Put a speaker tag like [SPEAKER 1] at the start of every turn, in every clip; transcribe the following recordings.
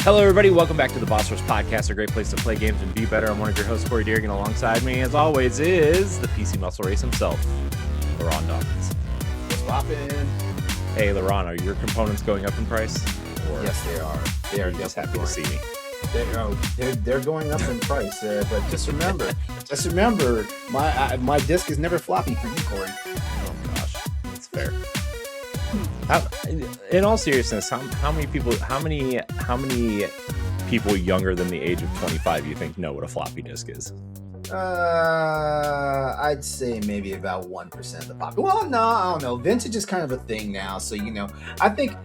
[SPEAKER 1] Hello, everybody. Welcome back to the Boss Rush Podcast, a great place to play games and be better. I'm one of your hosts, Corey Dirrig, and alongside me, as always, is the PC Muscle Race himself, LeRon Dawkins.
[SPEAKER 2] What's poppin'?
[SPEAKER 1] Hey, LeRon, are your components going up in price?
[SPEAKER 2] Or yes, they are. They are
[SPEAKER 1] just happy to see me.
[SPEAKER 2] They're going up in price. But just remember, my disc is never floppy for you, Corey.
[SPEAKER 1] Oh gosh, that's fair. In all seriousness, how many people younger than the age of 25 you think know what a floppy disk is?
[SPEAKER 2] I'd say maybe about 1% of the pop. Well, no, I don't know. Vintage is kind of a thing now, so I think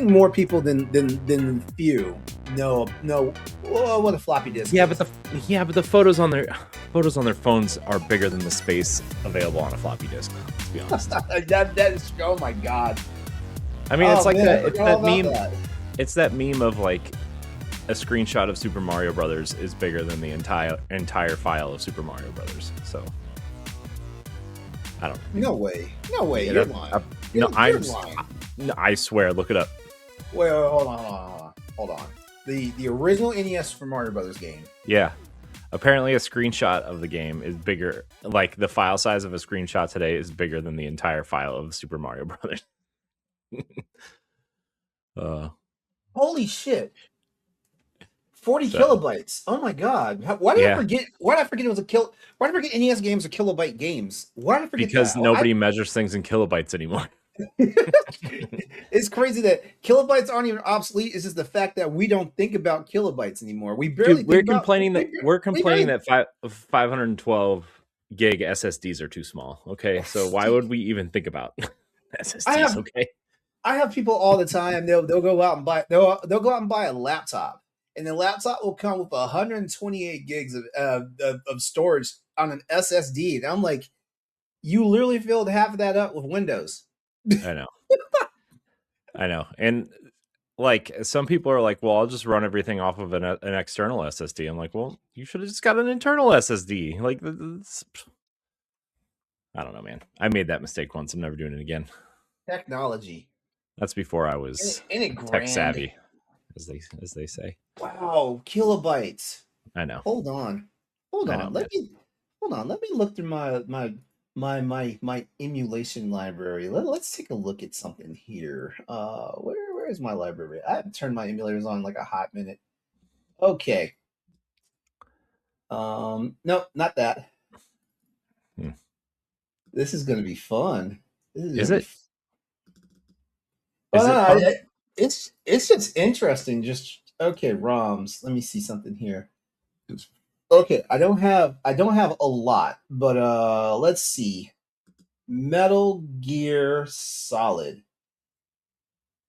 [SPEAKER 2] more people than few know what a floppy disk is.
[SPEAKER 1] But the photos on their phones are bigger than the space available on a floppy disk. Let's be honest.
[SPEAKER 2] that is, oh my god.
[SPEAKER 1] I mean, it's like that meme.
[SPEAKER 2] That.
[SPEAKER 1] It's that meme of like a screenshot of Super Mario Brothers is bigger than the entire file of Super Mario Brothers. So I don't know.
[SPEAKER 2] No way. You're lying. You're lying.
[SPEAKER 1] I swear. Look it up.
[SPEAKER 2] Wait, hold on. The original NES Super Mario Brothers game.
[SPEAKER 1] Yeah. Apparently, a screenshot of the game is bigger. Like the file size of a screenshot today is bigger than the entire file of Super Mario Brothers.
[SPEAKER 2] Holy shit! 40 kilobytes. Oh my god! Why did I forget? Why did I forget it was Why did I forget NES games are kilobyte games? Why did I forget?
[SPEAKER 1] Because nobody measures things in kilobytes anymore.
[SPEAKER 2] It's crazy that kilobytes aren't even obsolete. It's just the fact that we don't think about kilobytes anymore. We barely.
[SPEAKER 1] We're complaining that 512 gig SSDs are too small. Okay, so why would we even think about SSDs?
[SPEAKER 2] I have people all the time. They'll go out and buy a laptop, and the laptop will come with 128 gigs of storage on an SSD. And I'm like, you literally filled half of that up with Windows.
[SPEAKER 1] I know. And like some people are like, well, I'll just run everything off of an external SSD. I'm like, well, you should have just got an internal SSD. Like, I don't know, man. I made that mistake once. I'm never doing it again.
[SPEAKER 2] Technology.
[SPEAKER 1] That's before I was tech savvy, as they say.
[SPEAKER 2] Wow, kilobytes.
[SPEAKER 1] I know.
[SPEAKER 2] Hold on. Let me look through my emulation library. Let's take a look at something here. Where is my library? I haven't turned my emulators on like a hot minute. Okay. No, not that. This is going to be fun.
[SPEAKER 1] Is it?
[SPEAKER 2] It's just interesting. Just okay, ROMs. Let me see something here. Okay, I don't have a lot, but let's see. Metal Gear Solid.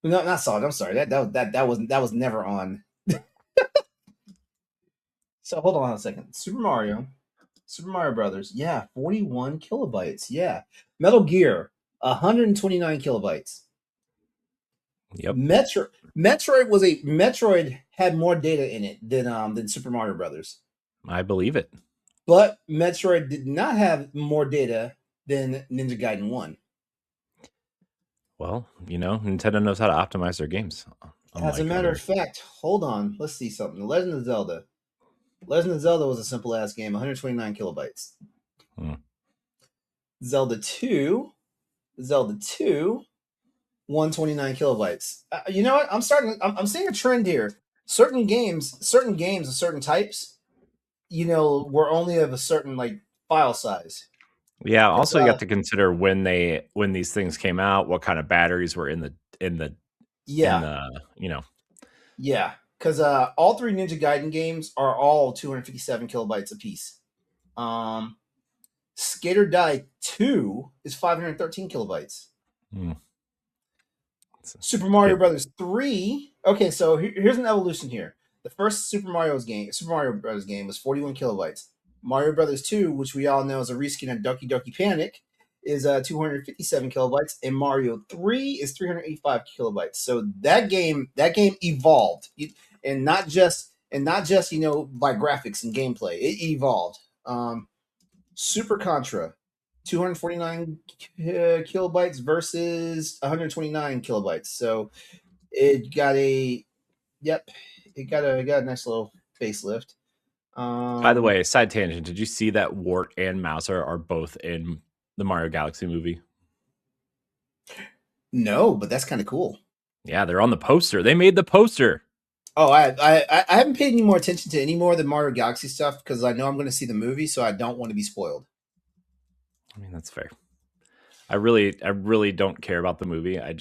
[SPEAKER 2] No, not Solid. I'm sorry. That was never on. So hold on a second. Super Mario Brothers. Yeah, 41 kilobytes. Yeah. Metal Gear, 129 kilobytes.
[SPEAKER 1] Yep.
[SPEAKER 2] Metroid had more data in it than Super Mario Brothers.
[SPEAKER 1] I believe it.
[SPEAKER 2] But Metroid did not have more data than Ninja Gaiden 1.
[SPEAKER 1] Well, Nintendo knows how to optimize their games.
[SPEAKER 2] As a matter of fact, hold on. Let's see something. Legend of Zelda. Legend of Zelda was a simple ass game, 129 kilobytes. Zelda 2, 129 kilobytes. You know what? I'm seeing a trend here. Certain games of certain types, were only of a certain like file size.
[SPEAKER 1] Yeah. Also, you have to consider when these things came out, what kind of batteries were in the. Yeah,
[SPEAKER 2] because all three Ninja Gaiden games are all 257 kilobytes apiece. Skater Die 2 is 513 kilobytes. Super Mario Brothers 3. Okay, so here's an evolution here. The first Super Mario Brothers game was 41 kilobytes. Mario Brothers 2, which we all know is a reskin of Doki Doki Panic, is 257 kilobytes, and Mario 3 is 385 kilobytes. So that game evolved, and not just by graphics and gameplay. It evolved. Super Contra, 249 kilobytes versus 129 kilobytes. So it got a yep, it got a nice little facelift.
[SPEAKER 1] By the way, side tangent. Did you see that Wart and Mouser are both in the Mario Galaxy movie?
[SPEAKER 2] No, but that's kind of cool.
[SPEAKER 1] Yeah, they're on the poster. They made the poster.
[SPEAKER 2] Oh, I haven't paid any more attention to any more of the Mario Galaxy stuff because I know I'm going to see the movie, so I don't want to be spoiled.
[SPEAKER 1] I mean, that's fair. I really don't care about the movie. I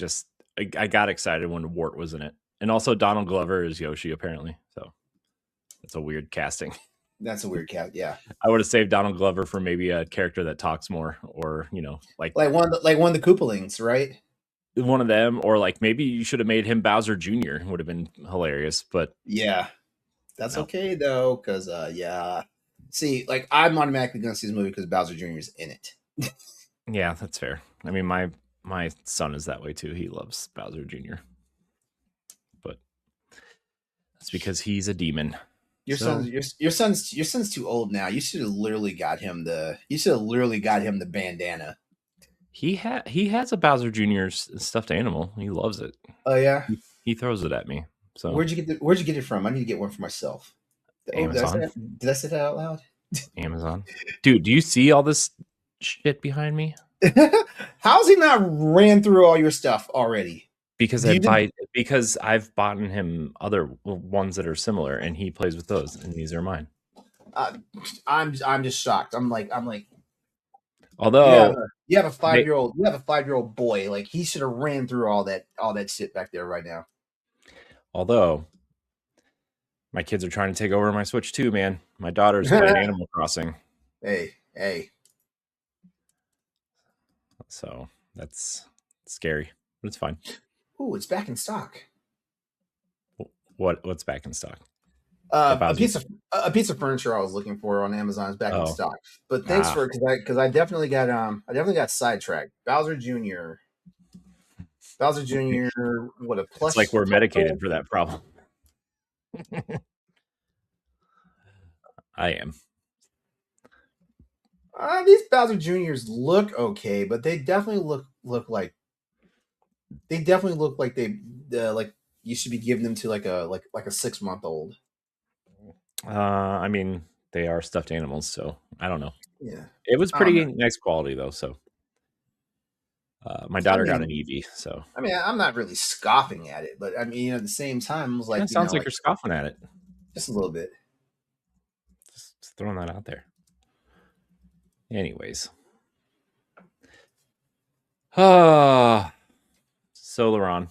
[SPEAKER 1] got excited when Wart was in it, and also Donald Glover is Yoshi apparently. So that's a weird casting.
[SPEAKER 2] That's a weird cat. Yeah,
[SPEAKER 1] I would have saved Donald Glover for maybe a character that talks more, or like
[SPEAKER 2] like one of the Koopalings, right?
[SPEAKER 1] one of them, or like maybe you should have made him Bowser Jr. Would have been hilarious, but
[SPEAKER 2] Yeah, that's
[SPEAKER 1] no.
[SPEAKER 2] okay though, because yeah. See, like I'm automatically going to see this movie because Bowser Jr. is in it.
[SPEAKER 1] Yeah, that's fair. I mean, my son is that way too. He loves Bowser Jr., but that's because he's a demon.
[SPEAKER 2] Your
[SPEAKER 1] So
[SPEAKER 2] son's your son's too old now. You should have literally got him the bandana.
[SPEAKER 1] he has a Bowser Jr. stuffed animal. He loves it.
[SPEAKER 2] Oh yeah.
[SPEAKER 1] He throws it at me. So
[SPEAKER 2] Where'd you get it from? I need to get one for myself. Oh,
[SPEAKER 1] Amazon,
[SPEAKER 2] did I say that out loud?
[SPEAKER 1] Amazon, dude. Do you see all this shit behind me?
[SPEAKER 2] How's he not ran through all your stuff already?
[SPEAKER 1] Because
[SPEAKER 2] Do you did,
[SPEAKER 1] I've bought him other ones that are similar, and he plays with those, and these are mine.
[SPEAKER 2] uh, I'm just shocked. I'm like
[SPEAKER 1] Although
[SPEAKER 2] you have a five
[SPEAKER 1] they,
[SPEAKER 2] year old you have a 5 year old boy, like he should have ran through all that shit back there right now.
[SPEAKER 1] although my kids are trying to take over my Switch too, man. My daughter's playing Animal Crossing,
[SPEAKER 2] Hey.
[SPEAKER 1] so that's scary, but it's fine.
[SPEAKER 2] Ooh, it's back in stock.
[SPEAKER 1] What's back in stock? The
[SPEAKER 2] Uh, a
[SPEAKER 1] Bowser.
[SPEAKER 2] piece of a piece of furniture I was looking for on Amazon is back in
[SPEAKER 1] Oh,
[SPEAKER 2] stock. But thanks
[SPEAKER 1] ah,
[SPEAKER 2] for because I definitely got sidetracked. Bowser Jr. What a
[SPEAKER 1] it's like
[SPEAKER 2] plush
[SPEAKER 1] we're
[SPEAKER 2] toy.
[SPEAKER 1] medicated for that problem. I am.
[SPEAKER 2] These Bowser Juniors look okay, but they definitely look like like you should be giving them to like a 6 month old.
[SPEAKER 1] I mean, they are stuffed animals, so I don't know.
[SPEAKER 2] Yeah,
[SPEAKER 1] It was
[SPEAKER 2] I don't
[SPEAKER 1] pretty
[SPEAKER 2] know.
[SPEAKER 1] nice quality though. So my
[SPEAKER 2] I
[SPEAKER 1] daughter got an
[SPEAKER 2] mean,
[SPEAKER 1] Eevee, so
[SPEAKER 2] I'm not really scoffing at it, but I mean, at the same time, I was
[SPEAKER 1] kind
[SPEAKER 2] like,
[SPEAKER 1] of sounds like you're scoffing at it.
[SPEAKER 2] just a little bit.
[SPEAKER 1] Just throwing that out there. Anyways, so LeRon,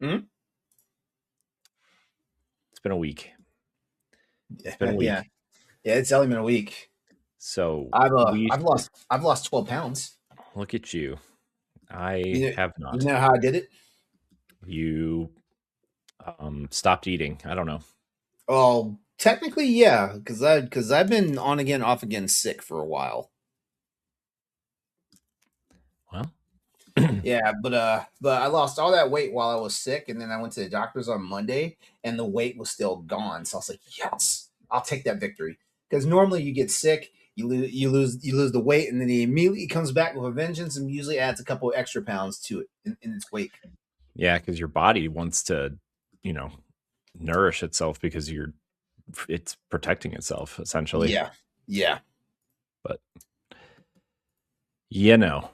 [SPEAKER 2] Hmm?
[SPEAKER 1] it's been a week. It's been a
[SPEAKER 2] Yeah, yeah,
[SPEAKER 1] week.
[SPEAKER 2] yeah. It's only been a week.
[SPEAKER 1] So
[SPEAKER 2] I've
[SPEAKER 1] we
[SPEAKER 2] lost 12 pounds.
[SPEAKER 1] look at you. I
[SPEAKER 2] You know,
[SPEAKER 1] have
[SPEAKER 2] you
[SPEAKER 1] not.
[SPEAKER 2] know how I did it?
[SPEAKER 1] You stopped eating. I don't know.
[SPEAKER 2] Oh, technically, yeah, because I've been on again, off again, sick for a while.
[SPEAKER 1] Well,
[SPEAKER 2] Yeah, but I lost all that weight while I was sick, and then I went to the doctor's on Monday, and the weight was still gone. So I was like, yes, I'll take that victory. Because normally you get sick, you lose the weight, and then he immediately comes back with a vengeance, and usually adds a couple extra pounds to it in its wake.
[SPEAKER 1] yeah, because your body wants to, you know, nourish itself because it's protecting itself essentially.
[SPEAKER 2] Yeah, yeah.
[SPEAKER 1] But you know,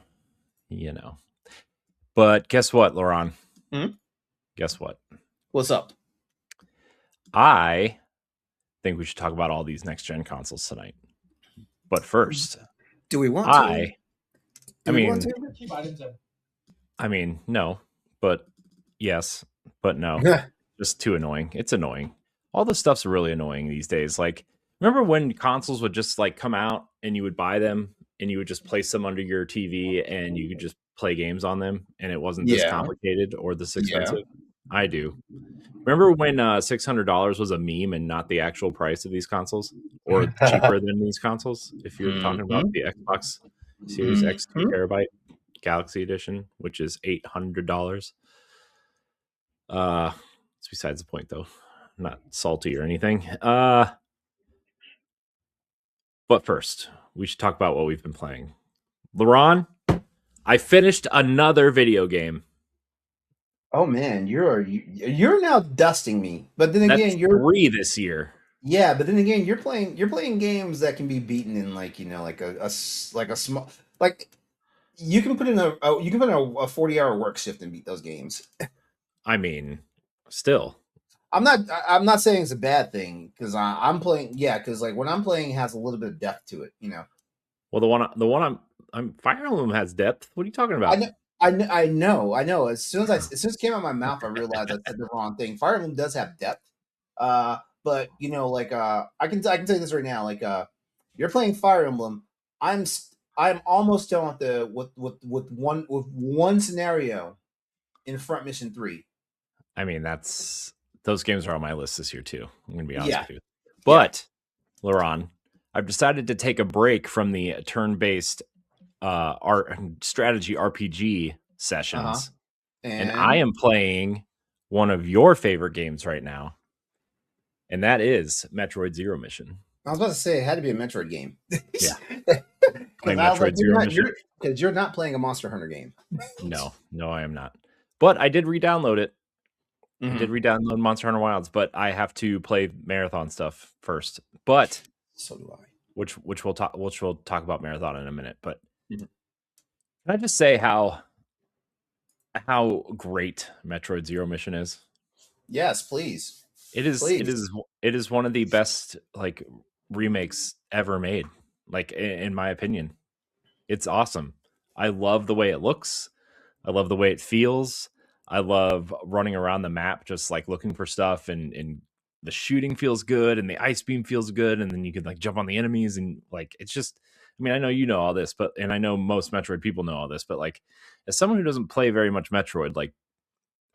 [SPEAKER 1] you know. But guess what, LeRon?
[SPEAKER 2] Mhm.
[SPEAKER 1] Guess what?
[SPEAKER 2] What's up?
[SPEAKER 1] I think we should talk about all these next gen consoles tonight. But first,
[SPEAKER 2] Do we want to?
[SPEAKER 1] I
[SPEAKER 2] Do we want
[SPEAKER 1] I mean, no, but yes, but no.
[SPEAKER 2] to?
[SPEAKER 1] Just too annoying. It's annoying. All the stuff's really annoying these days. Like, remember when consoles would just like come out and you would buy them and you would just place them under your TV and you could just play games on them and it wasn't this
[SPEAKER 2] Yeah,
[SPEAKER 1] complicated or this
[SPEAKER 2] yeah,
[SPEAKER 1] expensive? I do. Remember when $600 was a meme and not the actual price of these consoles, or cheaper than these consoles? If you're talking about
[SPEAKER 2] Mhm.
[SPEAKER 1] the Xbox Series X
[SPEAKER 2] Mhm.
[SPEAKER 1] 2 TB Galaxy Edition, which is $800. It's besides the point, though. I'm not salty or anything. But first, we should talk about what we've been playing. LeRon, I finished another video game.
[SPEAKER 2] Oh man, you're now dusting me. But then
[SPEAKER 1] That's
[SPEAKER 2] again, you're
[SPEAKER 1] 3 this year.
[SPEAKER 2] yeah. But then again, you're playing games that can be beaten in like like like a small like you can put in you can put in a 40-hour work shift and beat those games.
[SPEAKER 1] I mean, still.
[SPEAKER 2] I'm not saying it's a bad thing because I'm playing because like when I'm playing it has a little bit of depth to it.
[SPEAKER 1] Well, the one I'm Fire Emblem has depth. What are you talking
[SPEAKER 2] I
[SPEAKER 1] about?
[SPEAKER 2] know, I know. As soon as it came out of my mouth, I realized I said the wrong thing. Fire Emblem does have depth, but like I can tell you this right now. Like you're playing Fire Emblem. I'm almost done with the with one scenario in Front Mission 3.
[SPEAKER 1] I mean, those games are on my list this year too. I'm gonna be honest
[SPEAKER 2] Yeah,
[SPEAKER 1] with you.
[SPEAKER 2] yeah,
[SPEAKER 1] But Laron, I've decided to take a break from the turn-based art strategy RPG
[SPEAKER 2] uh huh.
[SPEAKER 1] sessions, and I
[SPEAKER 2] And
[SPEAKER 1] am playing one of your favorite games right now, and that is Metroid Zero Mission.
[SPEAKER 2] I was about to say it had to be a Metroid game
[SPEAKER 1] Yeah,
[SPEAKER 2] because
[SPEAKER 1] playing
[SPEAKER 2] I was like,
[SPEAKER 1] Metroid Zero Mission.
[SPEAKER 2] you're not playing a Monster Hunter game.
[SPEAKER 1] No, no, I am not. But I did re-download it. I did
[SPEAKER 2] Hmm.
[SPEAKER 1] re-download Monster Hunter Wilds, but I have to play marathon stuff first. But
[SPEAKER 2] So do I.
[SPEAKER 1] which we'll talk about marathon in a minute. But
[SPEAKER 2] Mhm.
[SPEAKER 1] can I just say how great Metroid Zero Mission is?
[SPEAKER 2] Yes, please,
[SPEAKER 1] It is it
[SPEAKER 2] please.
[SPEAKER 1] is it is one of the best like remakes ever made. Like in my opinion, it's awesome. I love the way it looks. I love the way it feels. I love running around the map just like looking for stuff and the shooting feels good and the ice beam feels good and then you can like jump on the enemies and like it's just I mean I know you know all this but and I know most Metroid people know all this but like as someone who doesn't play very much Metroid like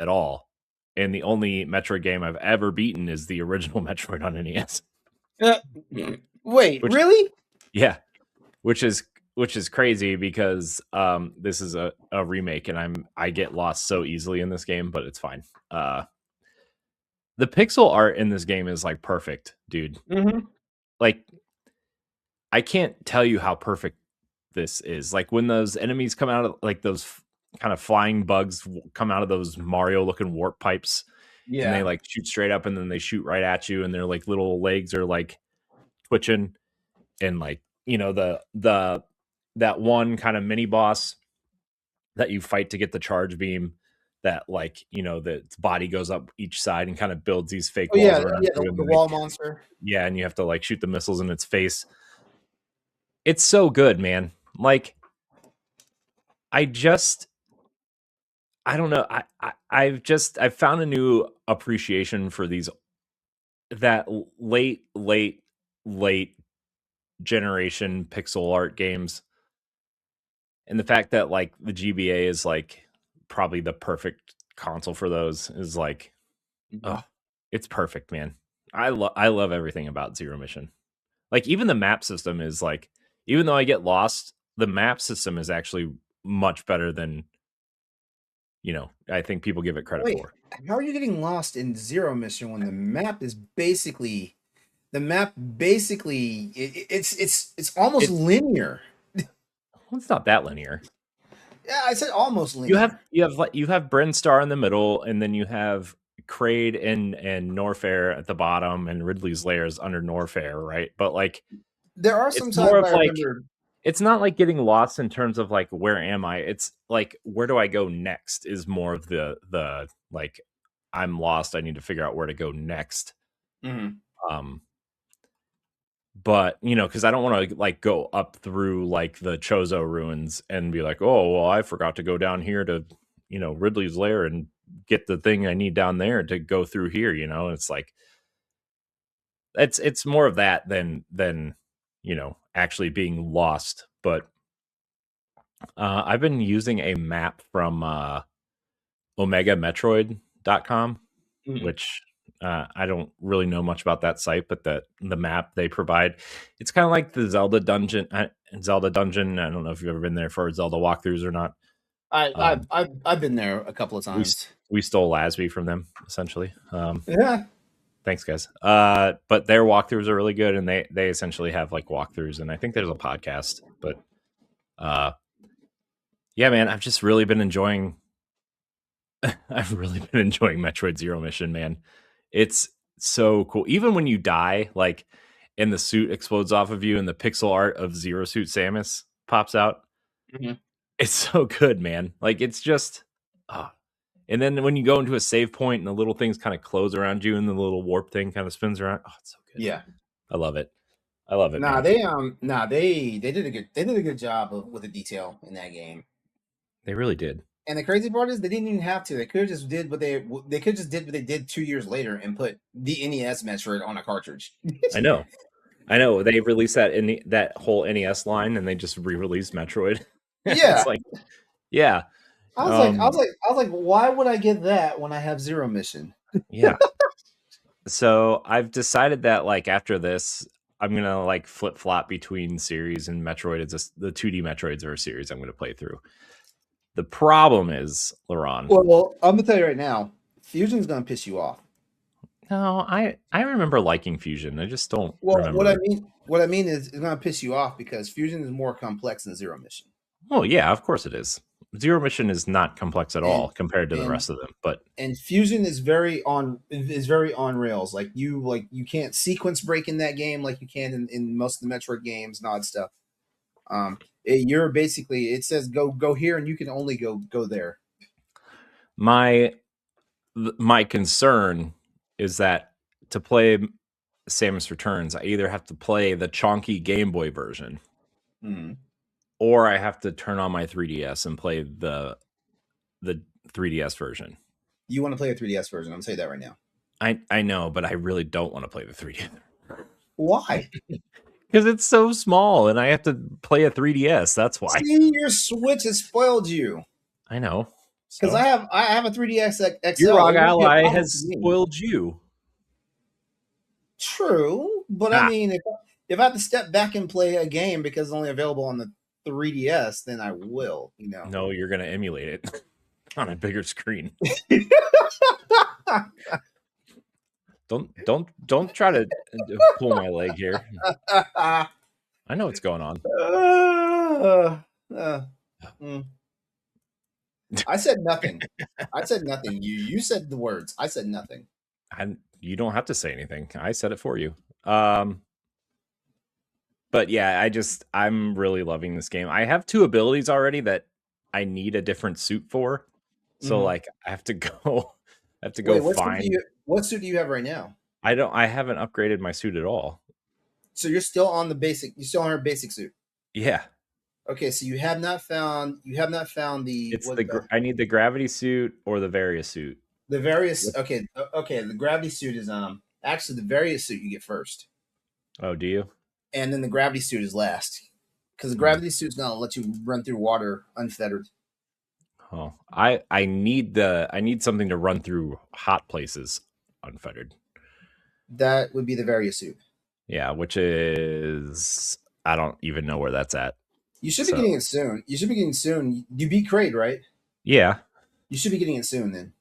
[SPEAKER 1] at all and the only Metroid game I've ever beaten is the original Metroid on NES
[SPEAKER 2] Uh, Wait,
[SPEAKER 1] which
[SPEAKER 2] really?
[SPEAKER 1] yeah which is crazy because this is a remake and I get lost so easily in this game but it's fine the pixel art in this game is like perfect dude
[SPEAKER 2] Hmm.
[SPEAKER 1] like I can't tell you how perfect this is like when those enemies come out of like those kind of flying bugs come out of those Mario looking warp pipes and they
[SPEAKER 2] Yeah.
[SPEAKER 1] like shoot straight up and then they shoot right at you and their like little legs are like twitching and like the that one kind of mini boss that you fight to get the charge beam that like the its body goes up each side and kind of builds these fake walls
[SPEAKER 2] Oh
[SPEAKER 1] around
[SPEAKER 2] yeah,
[SPEAKER 1] you and
[SPEAKER 2] the
[SPEAKER 1] then they
[SPEAKER 2] wall monster.
[SPEAKER 1] yeah and you have to like shoot the missiles in its face. It's so good, man. Like I just I don't know. I've found a new appreciation for these that late generation pixel art games and the fact that like the GBA is like probably the perfect console for those is like
[SPEAKER 2] Hmm.
[SPEAKER 1] oh it's perfect, man. I love everything about Zero Mission. Like even the map system is like even though I get lost, the map system is actually much better than I think people give it credit
[SPEAKER 2] Wait,
[SPEAKER 1] for.
[SPEAKER 2] how are you getting lost in Zero Mission when the map basically it's almost
[SPEAKER 1] It's
[SPEAKER 2] linear?
[SPEAKER 1] well, it's not that linear.
[SPEAKER 2] Yeah, I said almost linear.
[SPEAKER 1] You have Bryn Star in the middle, and then you have Kraid and Norfair at the bottom, and Ridley's Lair is under Norfair, right? But like,
[SPEAKER 2] There are
[SPEAKER 1] it's
[SPEAKER 2] some
[SPEAKER 1] more
[SPEAKER 2] times
[SPEAKER 1] of
[SPEAKER 2] I
[SPEAKER 1] like
[SPEAKER 2] remember.
[SPEAKER 1] it's not like getting lost in terms of like where am I? It's like where do I go next? Is more of the like I'm lost. I need to figure out where to go next.
[SPEAKER 2] Mhm.
[SPEAKER 1] Um, but because I don't want to like go up through like the Chozo ruins and be like, oh well, I forgot to go down here to Ridley's Lair and get the thing I need down there to go through here. It's like it's more of that than actually being lost. But I've been using a map from Omega Metroid which I don't really know much about that site, but the map they provide, it's kind of like the Zelda dungeon. Zelda dungeon. I don't know if you've ever been there for Zelda walkthroughs or not.
[SPEAKER 2] I've been there a couple of
[SPEAKER 1] We
[SPEAKER 2] times.
[SPEAKER 1] we stole Lasby from them essentially.
[SPEAKER 2] Yeah.
[SPEAKER 1] Thanks, guys. But their walkthroughs are really good, and they essentially have like walkthroughs, and I think there's a podcast. But yeah, man, I've just really been enjoying. I've really been enjoying Metroid Zero Mission, man. It's so cool. Even when you die, like, and the suit explodes off of you, and the pixel art of Zero Suit Samus pops out.
[SPEAKER 2] Mm-hmm.
[SPEAKER 1] It's so good, man. Like, it's just. And then when you go into a save point and the little things kind of close around you and the little warp thing kind of spins around. Oh, it's so good.
[SPEAKER 2] Yeah.
[SPEAKER 1] I love it. I love it.
[SPEAKER 2] Nah,
[SPEAKER 1] man.
[SPEAKER 2] they did a good job with the detail in that game.
[SPEAKER 1] They really did.
[SPEAKER 2] And the crazy part is they didn't even have to. They could have just did what they did 2 years later and put the NES Metroid on a cartridge.
[SPEAKER 1] I know. They released that in that whole NES line, and they just re-released Metroid.
[SPEAKER 2] Yeah.
[SPEAKER 1] It's like, yeah.
[SPEAKER 2] I was like, why would I get that when I have Zero Mission?
[SPEAKER 1] Yeah. So I've decided that, like, after this, I'm gonna like flip flop between series, and Metroid is just the 2D Metroids are a series I'm gonna play through. The problem is, LeRon.
[SPEAKER 2] Well, I'm gonna tell you right now, Fusion's gonna piss you off.
[SPEAKER 1] No, I remember liking Fusion. I just don't remember.
[SPEAKER 2] What I mean is it's gonna piss you off because Fusion is more complex than Zero Mission.
[SPEAKER 1] Oh yeah, of course it is. Zero Mission is not complex at all compared to the rest of them, but
[SPEAKER 2] Fusion is very on rails. Like you can't sequence break in that game like you can in most of the Metroid games and odd stuff. You're basically, it says go here and you can only go there.
[SPEAKER 1] My concern is that to play Samus Returns, I either have to play the chonky Game Boy version, or I have to turn on my 3DS and play the 3DS version.
[SPEAKER 2] You want to play a 3DS version? I'm gonna say that right now.
[SPEAKER 1] I know, but I really don't want to play the 3DS.
[SPEAKER 2] Why?
[SPEAKER 1] Because it's so small, and I have to play a 3DS. That's why.
[SPEAKER 2] See, your Switch has spoiled you.
[SPEAKER 1] I know.
[SPEAKER 2] Because I have a 3DS XL.
[SPEAKER 1] Your ROG Ally has spoiled you.
[SPEAKER 2] True, but I mean, if I have to step back and play a game because it's only available on the 3DS, then I will. You know.
[SPEAKER 1] No, you're gonna emulate it on a bigger screen. Don't try to pull my leg here. I know what's going on.
[SPEAKER 2] I said nothing. You said the words. I said nothing.
[SPEAKER 1] You don't have to say anything. I said it for you. But yeah, I'm really loving this game. I have 2 abilities already that I need a different suit for. So like I have to go
[SPEAKER 2] Wait,
[SPEAKER 1] find.
[SPEAKER 2] What suit do you have right now?
[SPEAKER 1] I haven't upgraded my suit at all.
[SPEAKER 2] So you're still on the basic. You still on your basic suit.
[SPEAKER 1] Yeah.
[SPEAKER 2] Okay, so you have not found the.
[SPEAKER 1] I need the gravity suit or the Various suit.
[SPEAKER 2] The Various. Okay. The gravity suit is actually the Various suit you get first.
[SPEAKER 1] Oh, do you?
[SPEAKER 2] And then the gravity suit is last, because the gravity suit's gonna let you run through water unfettered.
[SPEAKER 1] Oh, I need something to run through hot places unfettered.
[SPEAKER 2] That would be the Various suit.
[SPEAKER 1] Yeah, which is, I don't even know where that's at.
[SPEAKER 2] You should be getting it soon. You beat Kraid, right?
[SPEAKER 1] Yeah.
[SPEAKER 2] You should be getting it soon then.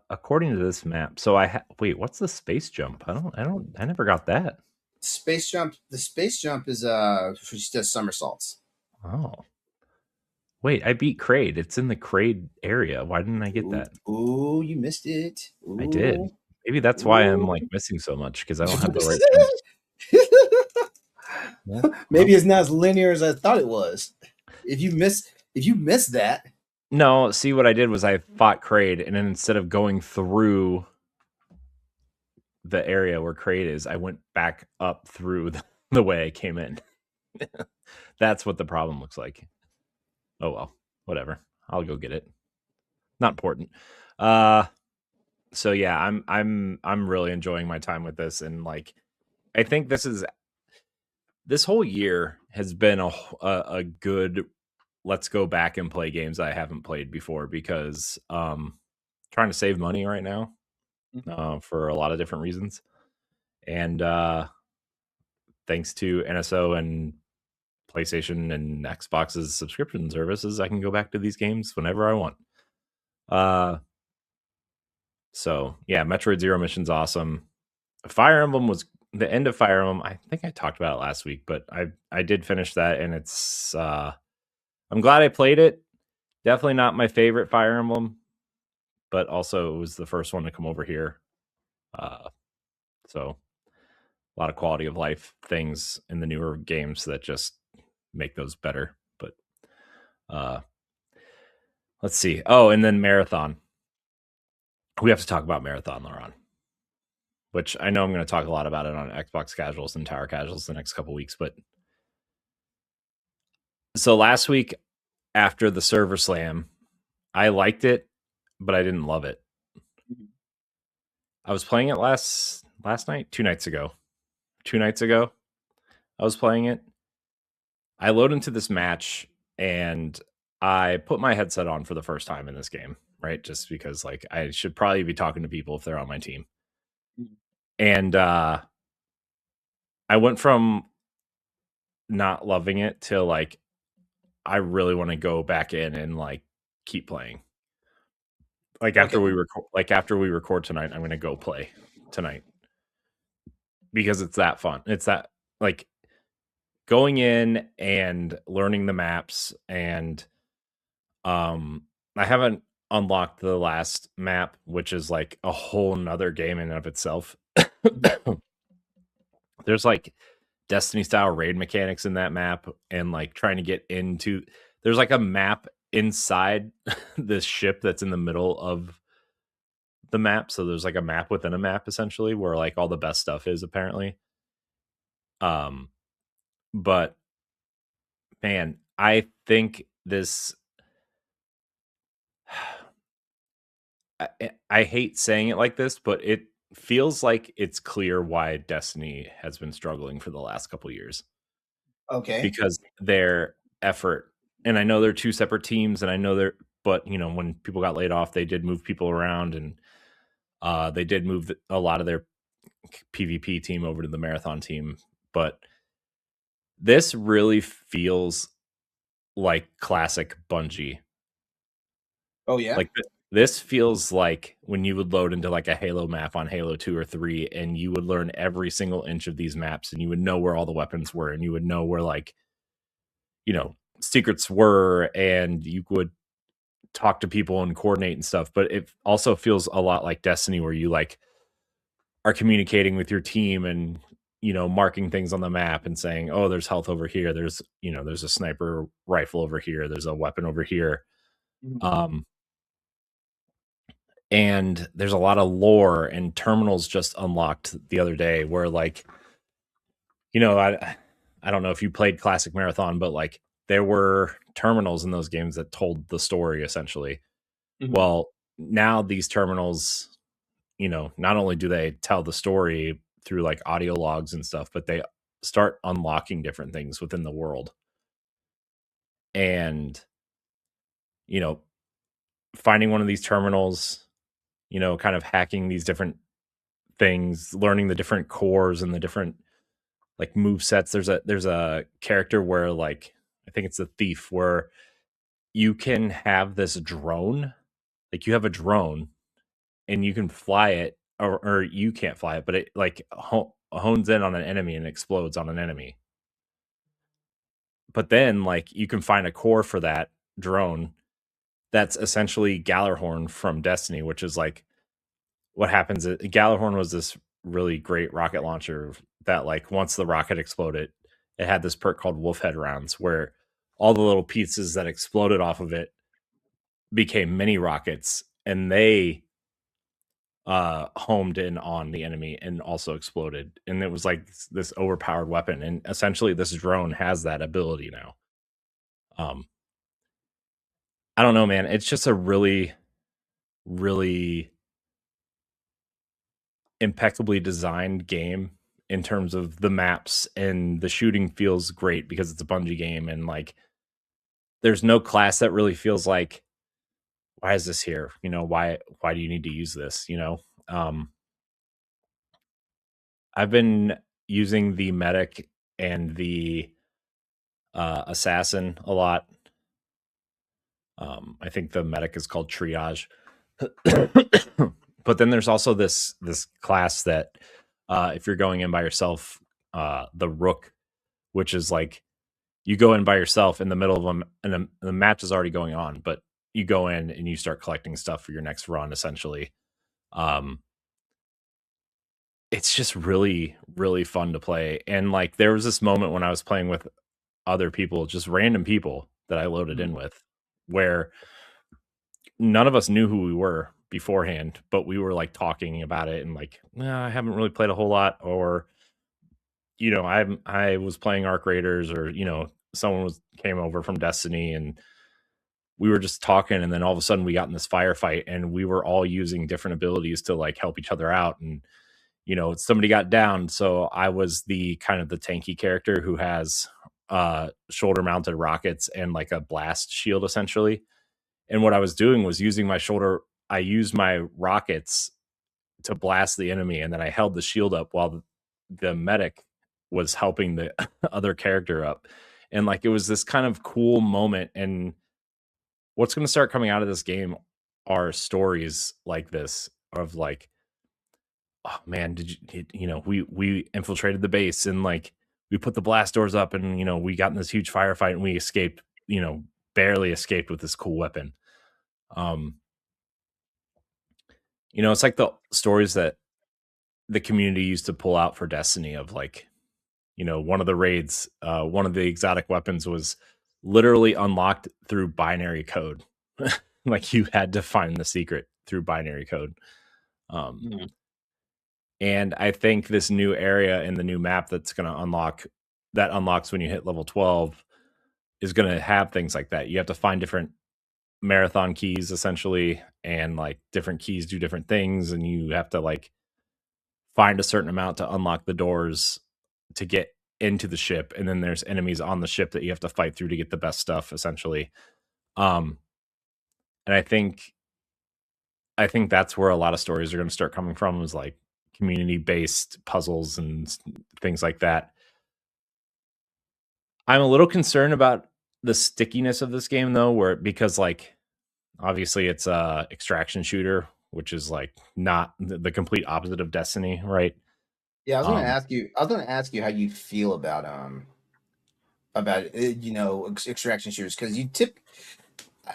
[SPEAKER 1] According to this map. So wait, what's the space jump? I never got that.
[SPEAKER 2] Space jump. The space jump is she does somersaults.
[SPEAKER 1] Oh. Wait, I beat Kraid. It's in the Kraid area. Why didn't I get that?
[SPEAKER 2] Oh, you missed it. Ooh.
[SPEAKER 1] I did. Maybe that's why I'm like missing so much, because I don't have the right.
[SPEAKER 2] Yeah, maybe it's not as linear as I thought it was. If you miss that.
[SPEAKER 1] No, see, what I did was I fought Kraid, and then instead of going through the area where Kraid is, I went back up through the way I came in. That's what the problem looks like. Oh well, whatever. I'll go get it. Not important. So yeah, I'm really enjoying my time with this, and like, I think this whole year has been a good. Let's go back and play games I haven't played before, because trying to save money right now
[SPEAKER 2] Mhm.
[SPEAKER 1] for a lot of different reasons. And thanks to NSO and PlayStation and Xbox's subscription services, I can go back to these games whenever I want. So yeah, Metroid Zero Mission's awesome. Fire Emblem was the end of Fire Emblem. I think I talked about it last week, but I did finish that, and it's I'm glad I played it. Definitely not my favorite Fire Emblem, but also it was the first one to come over here. So a lot of quality of life things in the newer games that just make those better. But let's see. Oh, and then Marathon. We have to talk about Marathon, LeRon, which I know I'm going to talk a lot about it on Xbox Casuals and Tower Casuals the next couple weeks. But so last week after the server slam, I liked it, but I didn't love it. I was playing it last night, 2 nights ago. 2 nights ago, I was playing it. I load into this match and I put my headset on for the first time in this game, right? Just because like I should probably be talking to people if they're on my team. And I went from not loving it to like I really want to go back in and like keep playing. Like after
[SPEAKER 2] Okay.
[SPEAKER 1] after we record tonight, I'm going to go play tonight because it's that fun. It's that like going in and learning the maps and I haven't unlocked the last map, which is like a whole nother game in and of itself. There's like Destiny style raid mechanics in that map and like trying to get into there's like a map inside this ship that's in the middle of the map. So there's like a map within a map essentially where like all the best stuff is apparently. Um but man, I think this I hate saying it like this, but it feels like it's clear why Destiny has been struggling for the last couple years
[SPEAKER 2] Okay.
[SPEAKER 1] because their effort, and I know they're two separate teams, and I know they're, but you know, when people got laid off, they did move people around, and they did move a lot of their PvP team over to the Marathon team, but this really feels like classic Bungie.
[SPEAKER 2] Oh yeah.
[SPEAKER 1] Like this feels like when you would load into like a Halo map on Halo 2 or 3 and you would learn every single inch of these maps and you would know where all the weapons were and you would know where like, you know, secrets were and you would talk to people and coordinate and stuff. But it also feels a lot like Destiny where you like are communicating with your team and you know marking things on the map and saying, "Oh, there's health over here. There's, you know, there's a sniper rifle over here. There's a weapon over here."
[SPEAKER 2] Mhm.
[SPEAKER 1] Um and there's a lot of lore and terminals just unlocked the other day where like, you know, I don't know if you played classic Marathon, but like there were terminals in those games that told the story essentially.
[SPEAKER 2] Mhm.
[SPEAKER 1] Well, now these terminals, you know, not only do they tell the story through like audio logs and stuff, but they start unlocking different things within the world. And, you know, finding one of these terminals, you know, kind of hacking these different things, learning the different cores and the different like move sets. There's a character where like I think it's a thief where you can have this drone, like you have a drone and you can fly it, or you can't fly it, but it like hones in on an enemy and explodes on an enemy. But then like you can find a core for that drone that's essentially Gallarhorn from Destiny, which is like what happens. Gallarhorn was this really great rocket launcher that like once the rocket exploded, it had this perk called Wolfhead rounds where all the little pieces that exploded off of it became mini rockets and they homed in on the enemy and also exploded, and it was like this overpowered weapon, and essentially this drone has that ability now. um I don't know, man, it's just a really really impeccably designed game in terms of the maps, and the shooting feels great because it's a Bungie game, and like there's no class that really feels like why is this here? You know, why do you need to use this? You know, um, I've been using the medic and the assassin a lot. I think the medic is called triage. But then there's also this class that if you're going in by yourself, the rook, which is like you go in by yourself in the middle of them, and the match is already going on, but you go in and you start collecting stuff for your next run, essentially. Um, it's just really, really fun to play. And like there was this moment when I was playing with other people, just random people that I loaded
[SPEAKER 2] Mhm.
[SPEAKER 1] in with, where none of us knew who we were beforehand, but we were like talking about it and like, nah, I haven't really played a whole lot, or I was playing Arc Raiders, or someone was came over from Destiny, and we were just talking, and then all of a sudden we got in this firefight, and we were all using different abilities to like help each other out, and somebody got down, so I was the kind of the tanky character who has shoulder mounted rockets and like a blast shield essentially. And what I was doing was I used my rockets to blast the enemy, and then I held the shield up while the medic was helping the other character up. And like it was this kind of cool moment. And what's going to start coming out of this game are stories like this of like, oh man, we infiltrated the base, and like we put the blast doors up, and we got in this huge firefight, and we escaped, barely escaped with this cool weapon. Um, it's like the stories that the community used to pull out for Destiny of like, one of the raids, one of the exotic weapons was literally unlocked through binary code. Like you had to find the secret through binary code. Um,
[SPEAKER 2] Mhm.
[SPEAKER 1] and I think this new area in the new map that's going to unlocks when you hit level 12 is going to have things like that. You have to find different marathon keys essentially, and like different keys do different things, and you have to like find a certain amount to unlock the doors to get into the ship, and then there's enemies on the ship that you have to fight through to get the best stuff essentially. um and I think that's where a lot of stories are going to start coming from, is like community based puzzles and things like that. I'm a little concerned about the stickiness of this game though, where because like obviously it's a extraction shooter, which is like not the complete opposite of Destiny, right?
[SPEAKER 2] Yeah, I was going to
[SPEAKER 1] um
[SPEAKER 2] ask you. I was going to ask you how you feel about extraction shooters, because you tip.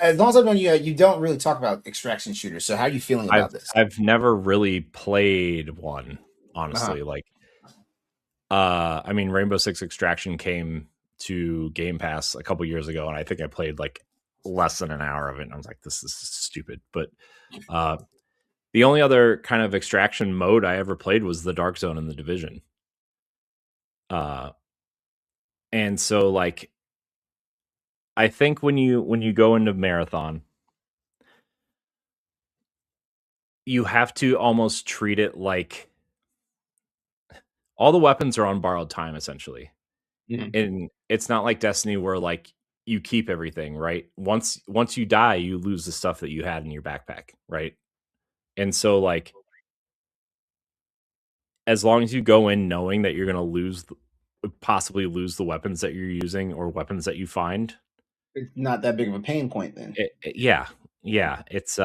[SPEAKER 2] As long as I've known you, you don't really talk about extraction shooters. So how are you feeling
[SPEAKER 1] I've
[SPEAKER 2] about this?
[SPEAKER 1] I've never really played one,
[SPEAKER 2] Uh-huh.
[SPEAKER 1] honestly. Like, I mean, Rainbow Six Extraction came to Game Pass a couple years ago, and I think I played like less than an hour of it, and I was like, "This is stupid." But uh, the only other kind of extraction mode I ever played was the Dark Zone in the Division. Uh, and so, like, I think when you go into Marathon, you have to almost treat it like all the weapons are on borrowed time, essentially.
[SPEAKER 2] Mhm.
[SPEAKER 1] And it's not like Destiny where, like, you keep everything, right? Once you die, you lose the stuff that you had in your backpack, right? And so, like, as long as you go in knowing that you're gonna possibly lose the weapons that you're using or weapons that you find,
[SPEAKER 2] It's not that big of a pain point then.
[SPEAKER 1] yeah, yeah, it's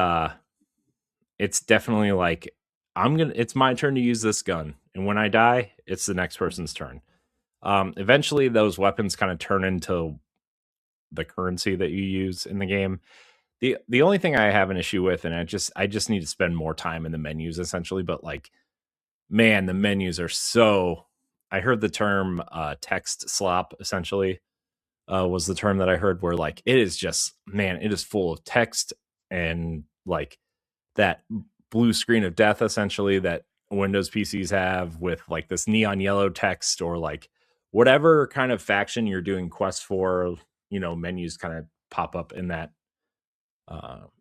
[SPEAKER 1] definitely like, it's my turn to use this gun, and when I die, it's the next person's turn. Eventually, those weapons kinda turn into the currency that you use in the game. The only thing I have an issue with, and I just need to spend more time in the menus essentially, but like, man, the menus are so, I heard the term text slop essentially, was the term that I heard, where like it is just, man, it is full of text, and like that blue screen of death essentially that Windows PCs have, with like this neon yellow text, or like whatever kind of faction you're doing quests for, menus kind of pop up in that,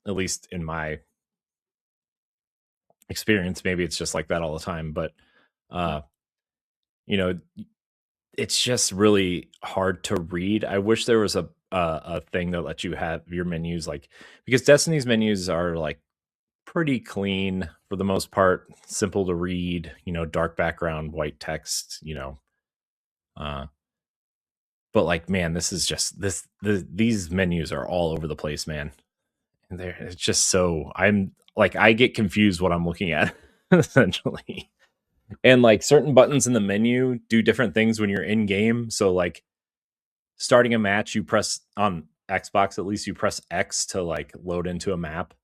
[SPEAKER 1] at least in my experience. Maybe it's just like that all the time, but uh, you know, it's just really hard to read. I wish there was a thing that lets you have your menus, like, because Destiny's menus are like pretty clean for the most part, simple to read, dark background, white text, uh but like, man, this is just these menus are all over the place, man. And it's just so, I'm like, I get confused what I'm looking at essentially. And like certain buttons in the menu do different things when you're in game. So like starting a match, you press on Xbox, at least you press X to like load into a map,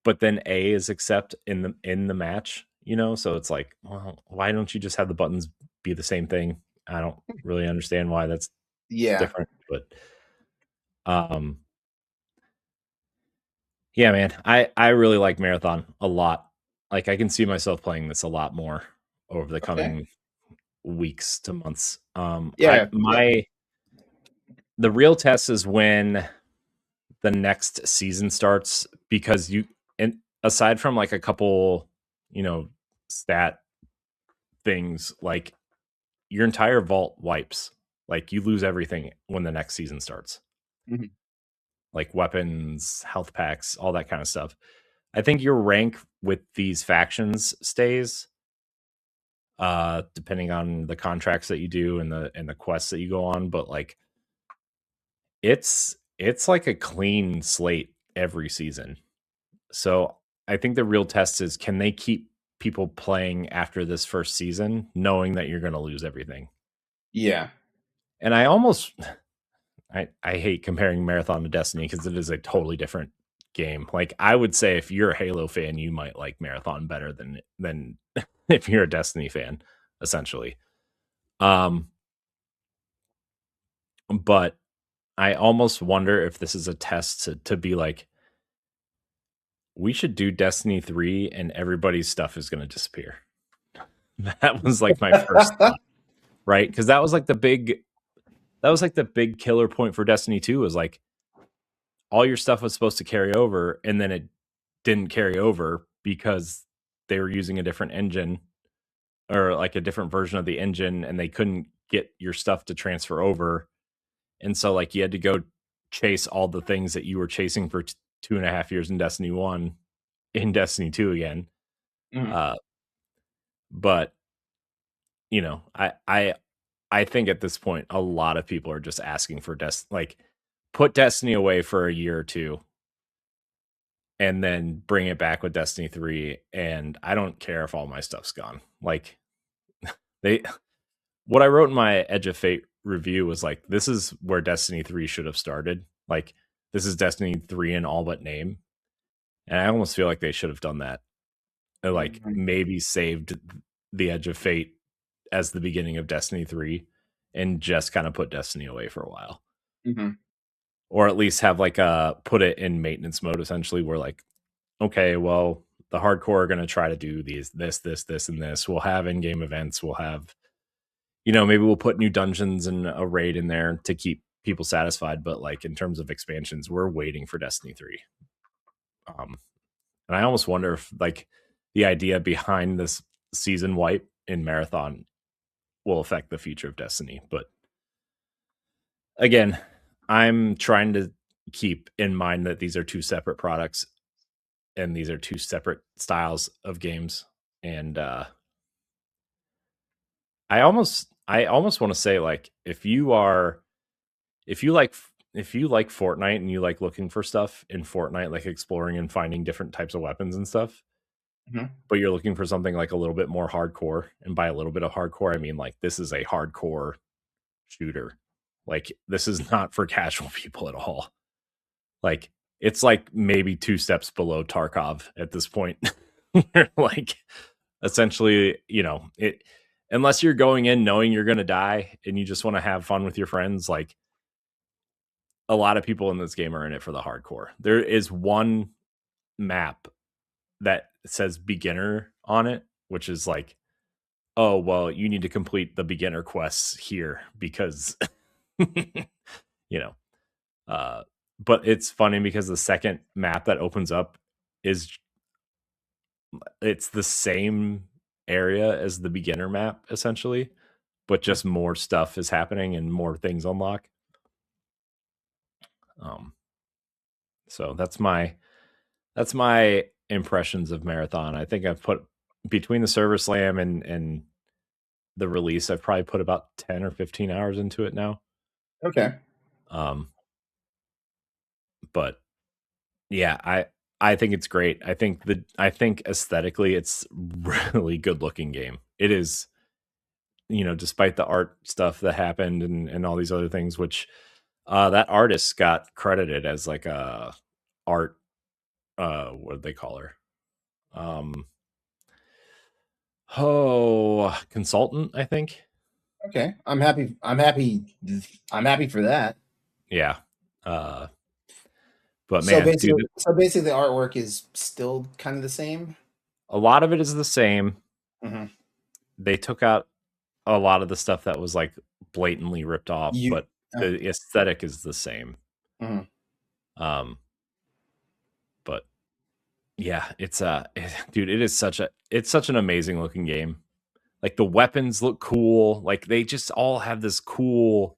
[SPEAKER 1] but then A is accept in the match, so it's like, well, why don't you just have the buttons be the same thing? I don't really understand why that's
[SPEAKER 2] Yeah.
[SPEAKER 1] different, but um yeah, man, I really like Marathon a lot. Like, I can see myself playing this a lot more over the
[SPEAKER 2] Okay.
[SPEAKER 1] coming weeks to months. I
[SPEAKER 2] Yeah. Yeah.
[SPEAKER 1] my The real test is when the next season starts, because and aside from like a couple, stat things, like your entire vault wipes. Like, you lose everything when the next season starts.
[SPEAKER 2] Mhm.
[SPEAKER 1] Like weapons, health packs, all that kind of stuff. I think your rank with these factions stays, depending on the contracts that you do and the quests that you go on, but like it's like a clean slate every season. So I think the real test is, can they keep people playing after this first season knowing that you're going to lose everything?
[SPEAKER 2] Yeah.
[SPEAKER 1] And I hate comparing Marathon to Destiny because it is a totally different game. Like, I would say if you're a Halo fan, you might like Marathon better than if you're a Destiny fan, essentially. Um, but I almost wonder if this is a test to be like, we should do Destiny 3 and everybody's stuff is going to disappear. That was like my first thought, right? Because that was like the big killer point for Destiny 2, was like all your stuff was supposed to carry over, and then it didn't carry over because they were using a different engine, or like a different version of the engine, and they couldn't get your stuff to transfer over. And so like you had to go chase all the things that you were chasing for 2.5 years in Destiny 1 in Destiny 2 again.
[SPEAKER 2] Mhm.
[SPEAKER 1] Uh, but I think at this point a lot of people are just asking for like, put Destiny away for a year or two and then bring it back with Destiny 3, and I don't care if all my stuff's gone. Like, they what I wrote in my Edge of Fate review was like, this is where Destiny 3 should have started. Like, this is Destiny 3 in all but name. And I almost feel like they should have done that. Like,
[SPEAKER 2] Mhm.
[SPEAKER 1] maybe saved the Edge of Fate as the beginning of Destiny 3 and just kind of put Destiny away for a while.
[SPEAKER 2] Mhm.
[SPEAKER 1] Or at least have like put it in maintenance mode, essentially, where like, okay, well, the hardcore are going to try to do this, and this. We'll have in-game events. We'll have, maybe we'll put new dungeons and a raid in there to keep people satisfied. But like, in terms of expansions, we're waiting for Destiny 3. And I almost wonder if like the idea behind this season wipe in Marathon will affect the future of Destiny. But again, I'm trying to keep in mind that these are two separate products and these are two separate styles of games. And I almost want to say, like, if you like if you like Fortnite and you like looking for stuff in Fortnite, like exploring and finding different types of weapons and stuff,
[SPEAKER 2] Mhm.
[SPEAKER 1] but you're looking for something like a little bit more hardcore, and by a little bit of hardcore, I mean like this is a hardcore shooter. Like, this is not for casual people at all. Like, it's like maybe two steps below Tarkov at this point. Like, essentially, it, unless you're going in knowing you're going to die and you just want to have fun with your friends, like, a lot of people in this game are in it for the hardcore. There is one map that says beginner on it, which is like, oh, well, you need to complete the beginner quests here because, you know, uh, but it's funny because the second map that opens up is, it's the same area as the beginner map essentially, but just more stuff is happening and more things unlock. Um, so that's my impressions of Marathon. I think I've put between the server slam and the release, I've probably put about 10 or 15 hours into it now.
[SPEAKER 2] Okay.
[SPEAKER 1] Um, but yeah, I think it's great. I think aesthetically it's really good looking game. It is, despite the art stuff that happened and all these other things, which that artist got credited as like a art what did they call her? Um consultant, I think.
[SPEAKER 2] Okay. I'm happy. I'm happy. I'm happy for that.
[SPEAKER 1] Yeah. Uh but
[SPEAKER 2] So
[SPEAKER 1] man,
[SPEAKER 2] basically,
[SPEAKER 1] dude,
[SPEAKER 2] the artwork is still kind of the same.
[SPEAKER 1] a lot of it is the same.
[SPEAKER 2] Hmm.
[SPEAKER 1] They took out a lot of the stuff that was like blatantly ripped off,
[SPEAKER 2] You.
[SPEAKER 1] but the aesthetic is the same.
[SPEAKER 2] Mhm.
[SPEAKER 1] Um, but yeah, dude, it's such an amazing looking game. Like the weapons look cool. Like they just all have this cool,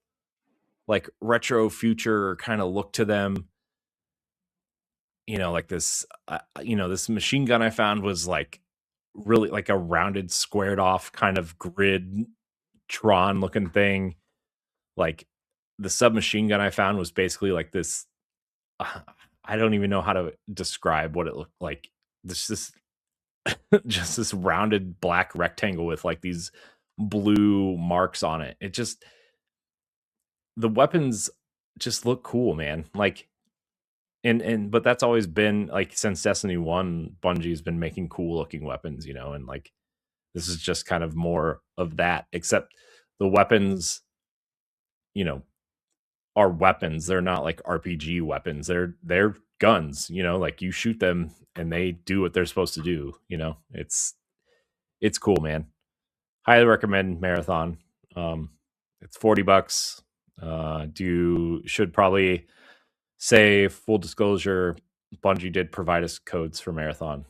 [SPEAKER 1] like retro future kind of look to them. Like this machine gun I found was like really like a rounded, squared off kind of grid Tron looking thing. Like the submachine gun I found was basically like this. uh, I don't even know how to describe what it looked like. This just this rounded black rectangle with like these blue marks on it. It just the weapons just look cool, man. Like and but that's always been like since Destiny 1, Bungie's been making cool looking weapons, and like this is just kind of more of that, except the weapons, you know, are weapons. They're not like RPG weapons. They're guns, like you shoot them and they do what they're supposed to do, it's cool, man. Highly recommend Marathon. It's $40. Do should probably say full disclosure, Bungie did provide us codes for Marathon.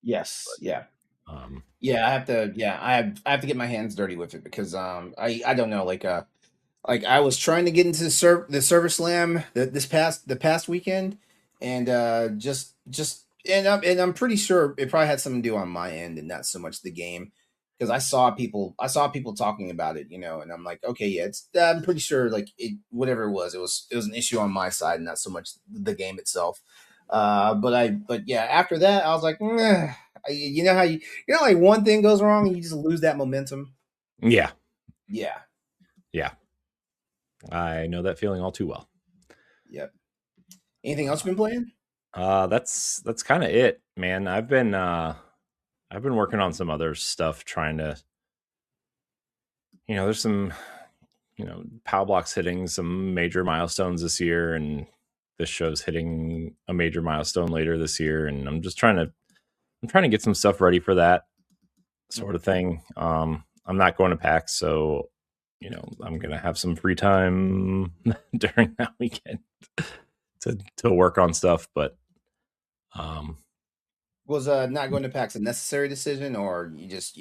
[SPEAKER 2] Yes. Yeah.
[SPEAKER 1] Um,
[SPEAKER 2] Yeah. I have to. Yeah. I have to get my hands dirty with it because I don't know like I was trying to get into the server slam the past weekend, and just and I'm pretty sure it probably had something to do on my end and not so much the game, because I saw people talking about it, and I'm like, okay, yeah, it's I'm pretty sure like it whatever it was an issue on my side and not so much the game itself. But yeah, after that I was like, "Meh." You know how like one thing goes wrong and you just lose that momentum.
[SPEAKER 1] yeah,
[SPEAKER 2] Yeah.
[SPEAKER 1] yeah, I know that feeling all too well.
[SPEAKER 2] Yep. Anything else you've been playing?
[SPEAKER 1] That's kind of it, man. I've been working on some other stuff, trying to, there's some, POW blocks hitting some major milestones this year, and this show's hitting a major milestone later this year, and I'm trying to get some stuff ready for that sort
[SPEAKER 2] Mhm.
[SPEAKER 1] of thing. I'm not going to PAX, so I'm gonna have some free time during that weekend to work on stuff, but um
[SPEAKER 2] Was not going to PAX a necessary decision, or you just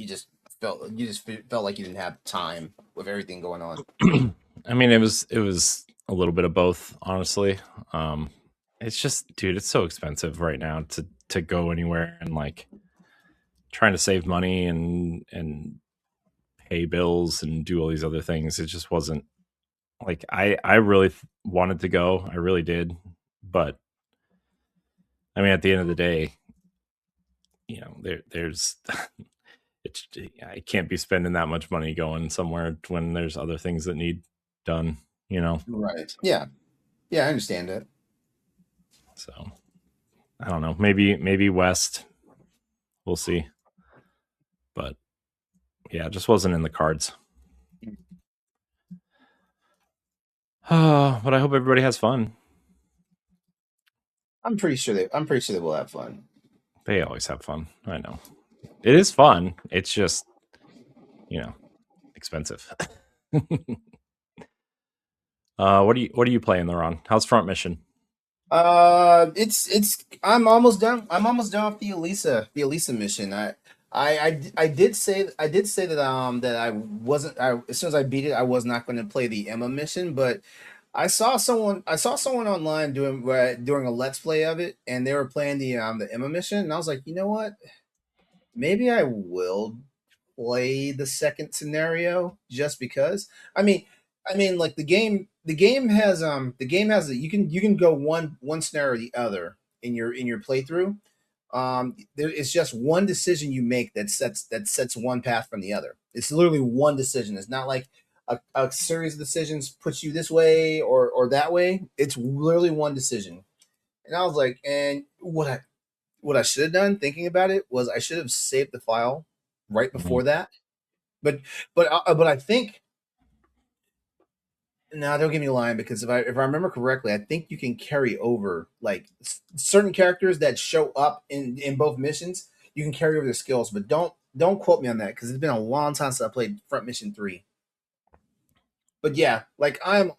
[SPEAKER 2] felt like you didn't have time with everything going on?
[SPEAKER 1] I mean, it was a little bit of both, honestly. Um, it's just, dude, it's so expensive right now to go anywhere, and like trying to save money and pay bills and do all these other things. It just wasn't like I really wanted to go. I really did, but I mean, at the end of the day, there's it's I can't be spending that much money going somewhere when there's other things that need done. You know,
[SPEAKER 2] Right. Yeah. Yeah, I understand it.
[SPEAKER 1] so I don't know. Maybe West. We'll see. But yeah, it just wasn't in the cards. But I hope everybody has fun.
[SPEAKER 2] I'm pretty sure they will have fun.
[SPEAKER 1] They always have fun. I know. It is fun. It's just, you know, expensive. What are you playing, LeRon? How's Front Mission?
[SPEAKER 2] It's I'm almost done with the Elisa mission. I did say that that I wasn't, as soon as I beat it I was not going to play the Emma mission, but I saw someone online doing a let's play of it, and they were playing the Emma mission, and I was like, you know what? Maybe I will play the second scenario just because. Like the game has you can go one scenario or the other in your playthrough. It's just one decision you make that sets one path from the other. It's literally one decision. It's not like a series of decisions puts you this way or that way. It's literally one decision. And I was like, and what I should have done thinking about it was I should have saved the file right
[SPEAKER 1] Mhm.
[SPEAKER 2] before that. But but I think no, don't get me lying because if I remember correctly, I think you can carry over like certain characters that show up in both missions. You can carry over their skills, but don't quote me on that because it's been a long time since I played Front Mission 3. But yeah, like I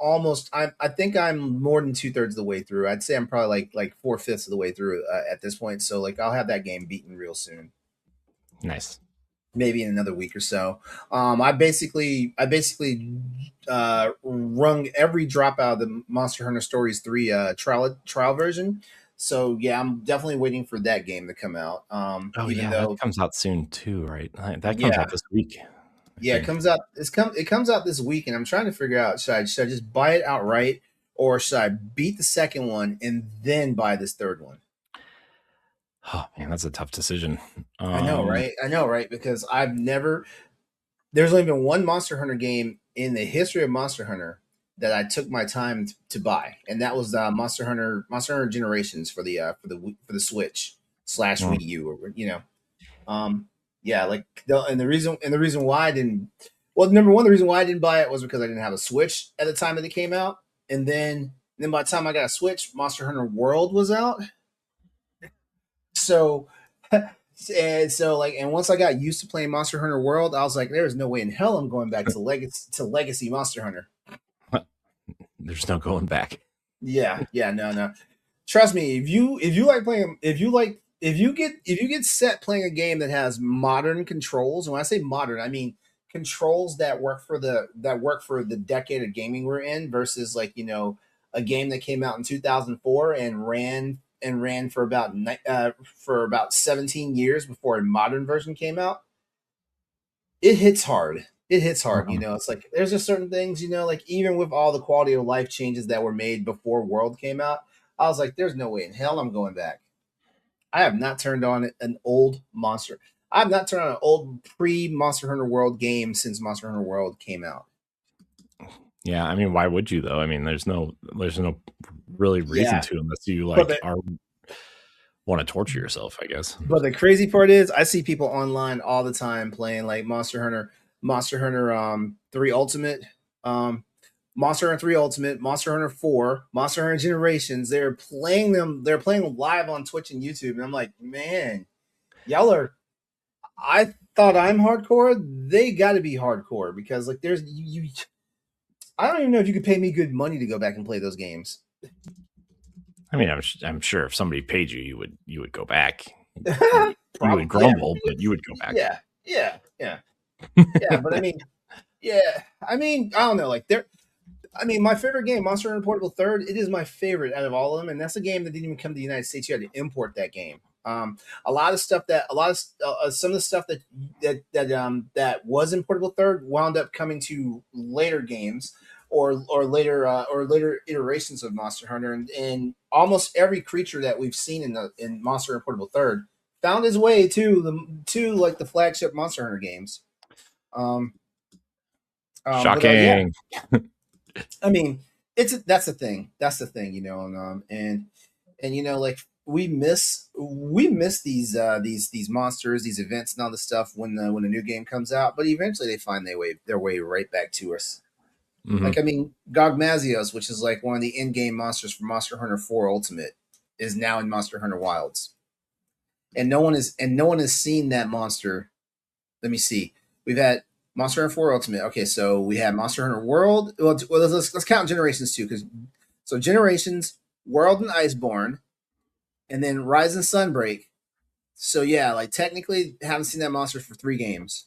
[SPEAKER 2] think I'm more than 2/3 of the way through. I'd say I'm probably like 4/5 of the way through at this point. So like I'll have that game beaten real soon,
[SPEAKER 1] Nice.
[SPEAKER 2] maybe in another week or so. I basically wrung every drop out of the Monster Hunter Stories 3 trial version. So yeah, I'm definitely waiting for that game to come out.
[SPEAKER 1] Oh
[SPEAKER 2] Even
[SPEAKER 1] yeah, that
[SPEAKER 2] though
[SPEAKER 1] comes out soon too, right? That comes
[SPEAKER 2] yeah,
[SPEAKER 1] out this week, I
[SPEAKER 2] yeah,
[SPEAKER 1] think.
[SPEAKER 2] it comes out this week, and I'm trying to figure out should I just buy it outright or should I beat the second one and then buy this third one?
[SPEAKER 1] Oh man, that's a tough decision.
[SPEAKER 2] I know,
[SPEAKER 1] Um,
[SPEAKER 2] right? I know, right? Because there's only been one Monster Hunter game in the history of Monster Hunter that I took my time to buy, and that was Monster Hunter Generations for for the Switch slash
[SPEAKER 1] mm,
[SPEAKER 2] Wii U, or um, yeah, and the reason why I didn't, well, number one, the reason why I didn't buy it was because I didn't have a Switch at the time that it came out, and then by the time I got a Switch, Monster Hunter World was out, so and once I got used to playing Monster Hunter World, I was like, there is no way in hell I'm going back to Legacy Monster Hunter.
[SPEAKER 1] there's no going back.
[SPEAKER 2] Yeah, yeah, no. Trust me, if you like playing if you get set playing a game that has modern controls, and when I say modern, I mean controls that work for the decade of gaming we're in versus like, a game that came out in 2004 and ran for about 17 years before a modern version came out. It hits hard. It hits hard,
[SPEAKER 1] Mhm.
[SPEAKER 2] it's like there's just certain things, like even with all the quality of life changes that were made before World came out, I was like, there's no way in hell I'm going back. I have not turned on an old monster. I have not turned on an old pre Monster Hunter World game since Monster Hunter World came out.
[SPEAKER 1] Yeah, I mean, why would you though? I mean, there's no really reason
[SPEAKER 2] Yeah,
[SPEAKER 1] to unless you
[SPEAKER 2] but
[SPEAKER 1] like
[SPEAKER 2] the
[SPEAKER 1] are want to torture yourself, I guess.
[SPEAKER 2] but the crazy part is, I see people online all the time playing like Monster Hunter 3 Ultimate, um, Monster Hunter 3 Ultimate, Monster Hunter 4, Monster Hunter Generations. They're playing them. They're playing them live on Twitch and YouTube, and I'm like, man, y'all are. I thought I'm hardcore. They got to be hardcore because like there's you. I don't even know if you could pay me good money to go back and play those games.
[SPEAKER 1] I mean, I'm sure if somebody paid you, you would go back. You would
[SPEAKER 2] Probably, yeah,
[SPEAKER 1] grumble, but you would go back.
[SPEAKER 2] yeah, yeah. But I mean, yeah, I mean, I don't know, like they're. I mean, my favorite game, Monster Hunter Portable Third, it is my favorite out of all of them, and that's a game that didn't even come to the United States. You had to import that game. Some of the stuff that was in Portable Third wound up coming to later games or later iterations of Monster Hunter, and almost every creature that we've seen in Monster Hunter Portable Third found his way to like the flagship Monster Hunter games. Um, yeah,
[SPEAKER 1] Shocking.
[SPEAKER 2] I mean, that's the thing. That's the thing, and like we miss these monsters, these events, and all this stuff when the new game comes out. But eventually, they find their way right back to us.
[SPEAKER 1] Hmm.
[SPEAKER 2] Like I mean, Gogmazios, which is like one of the in game monsters for Monster Hunter 4 Ultimate, is now in Monster Hunter Wilds, and no one has seen that monster. Let me see. We've had Monster Hunter 4 Ultimate. Okay, so we have Monster Hunter World. Well, let's count Generations too, because so Generations, World, and Iceborne, and then Rise and Sunbreak. So yeah, like technically, haven't seen that monster for 3 games.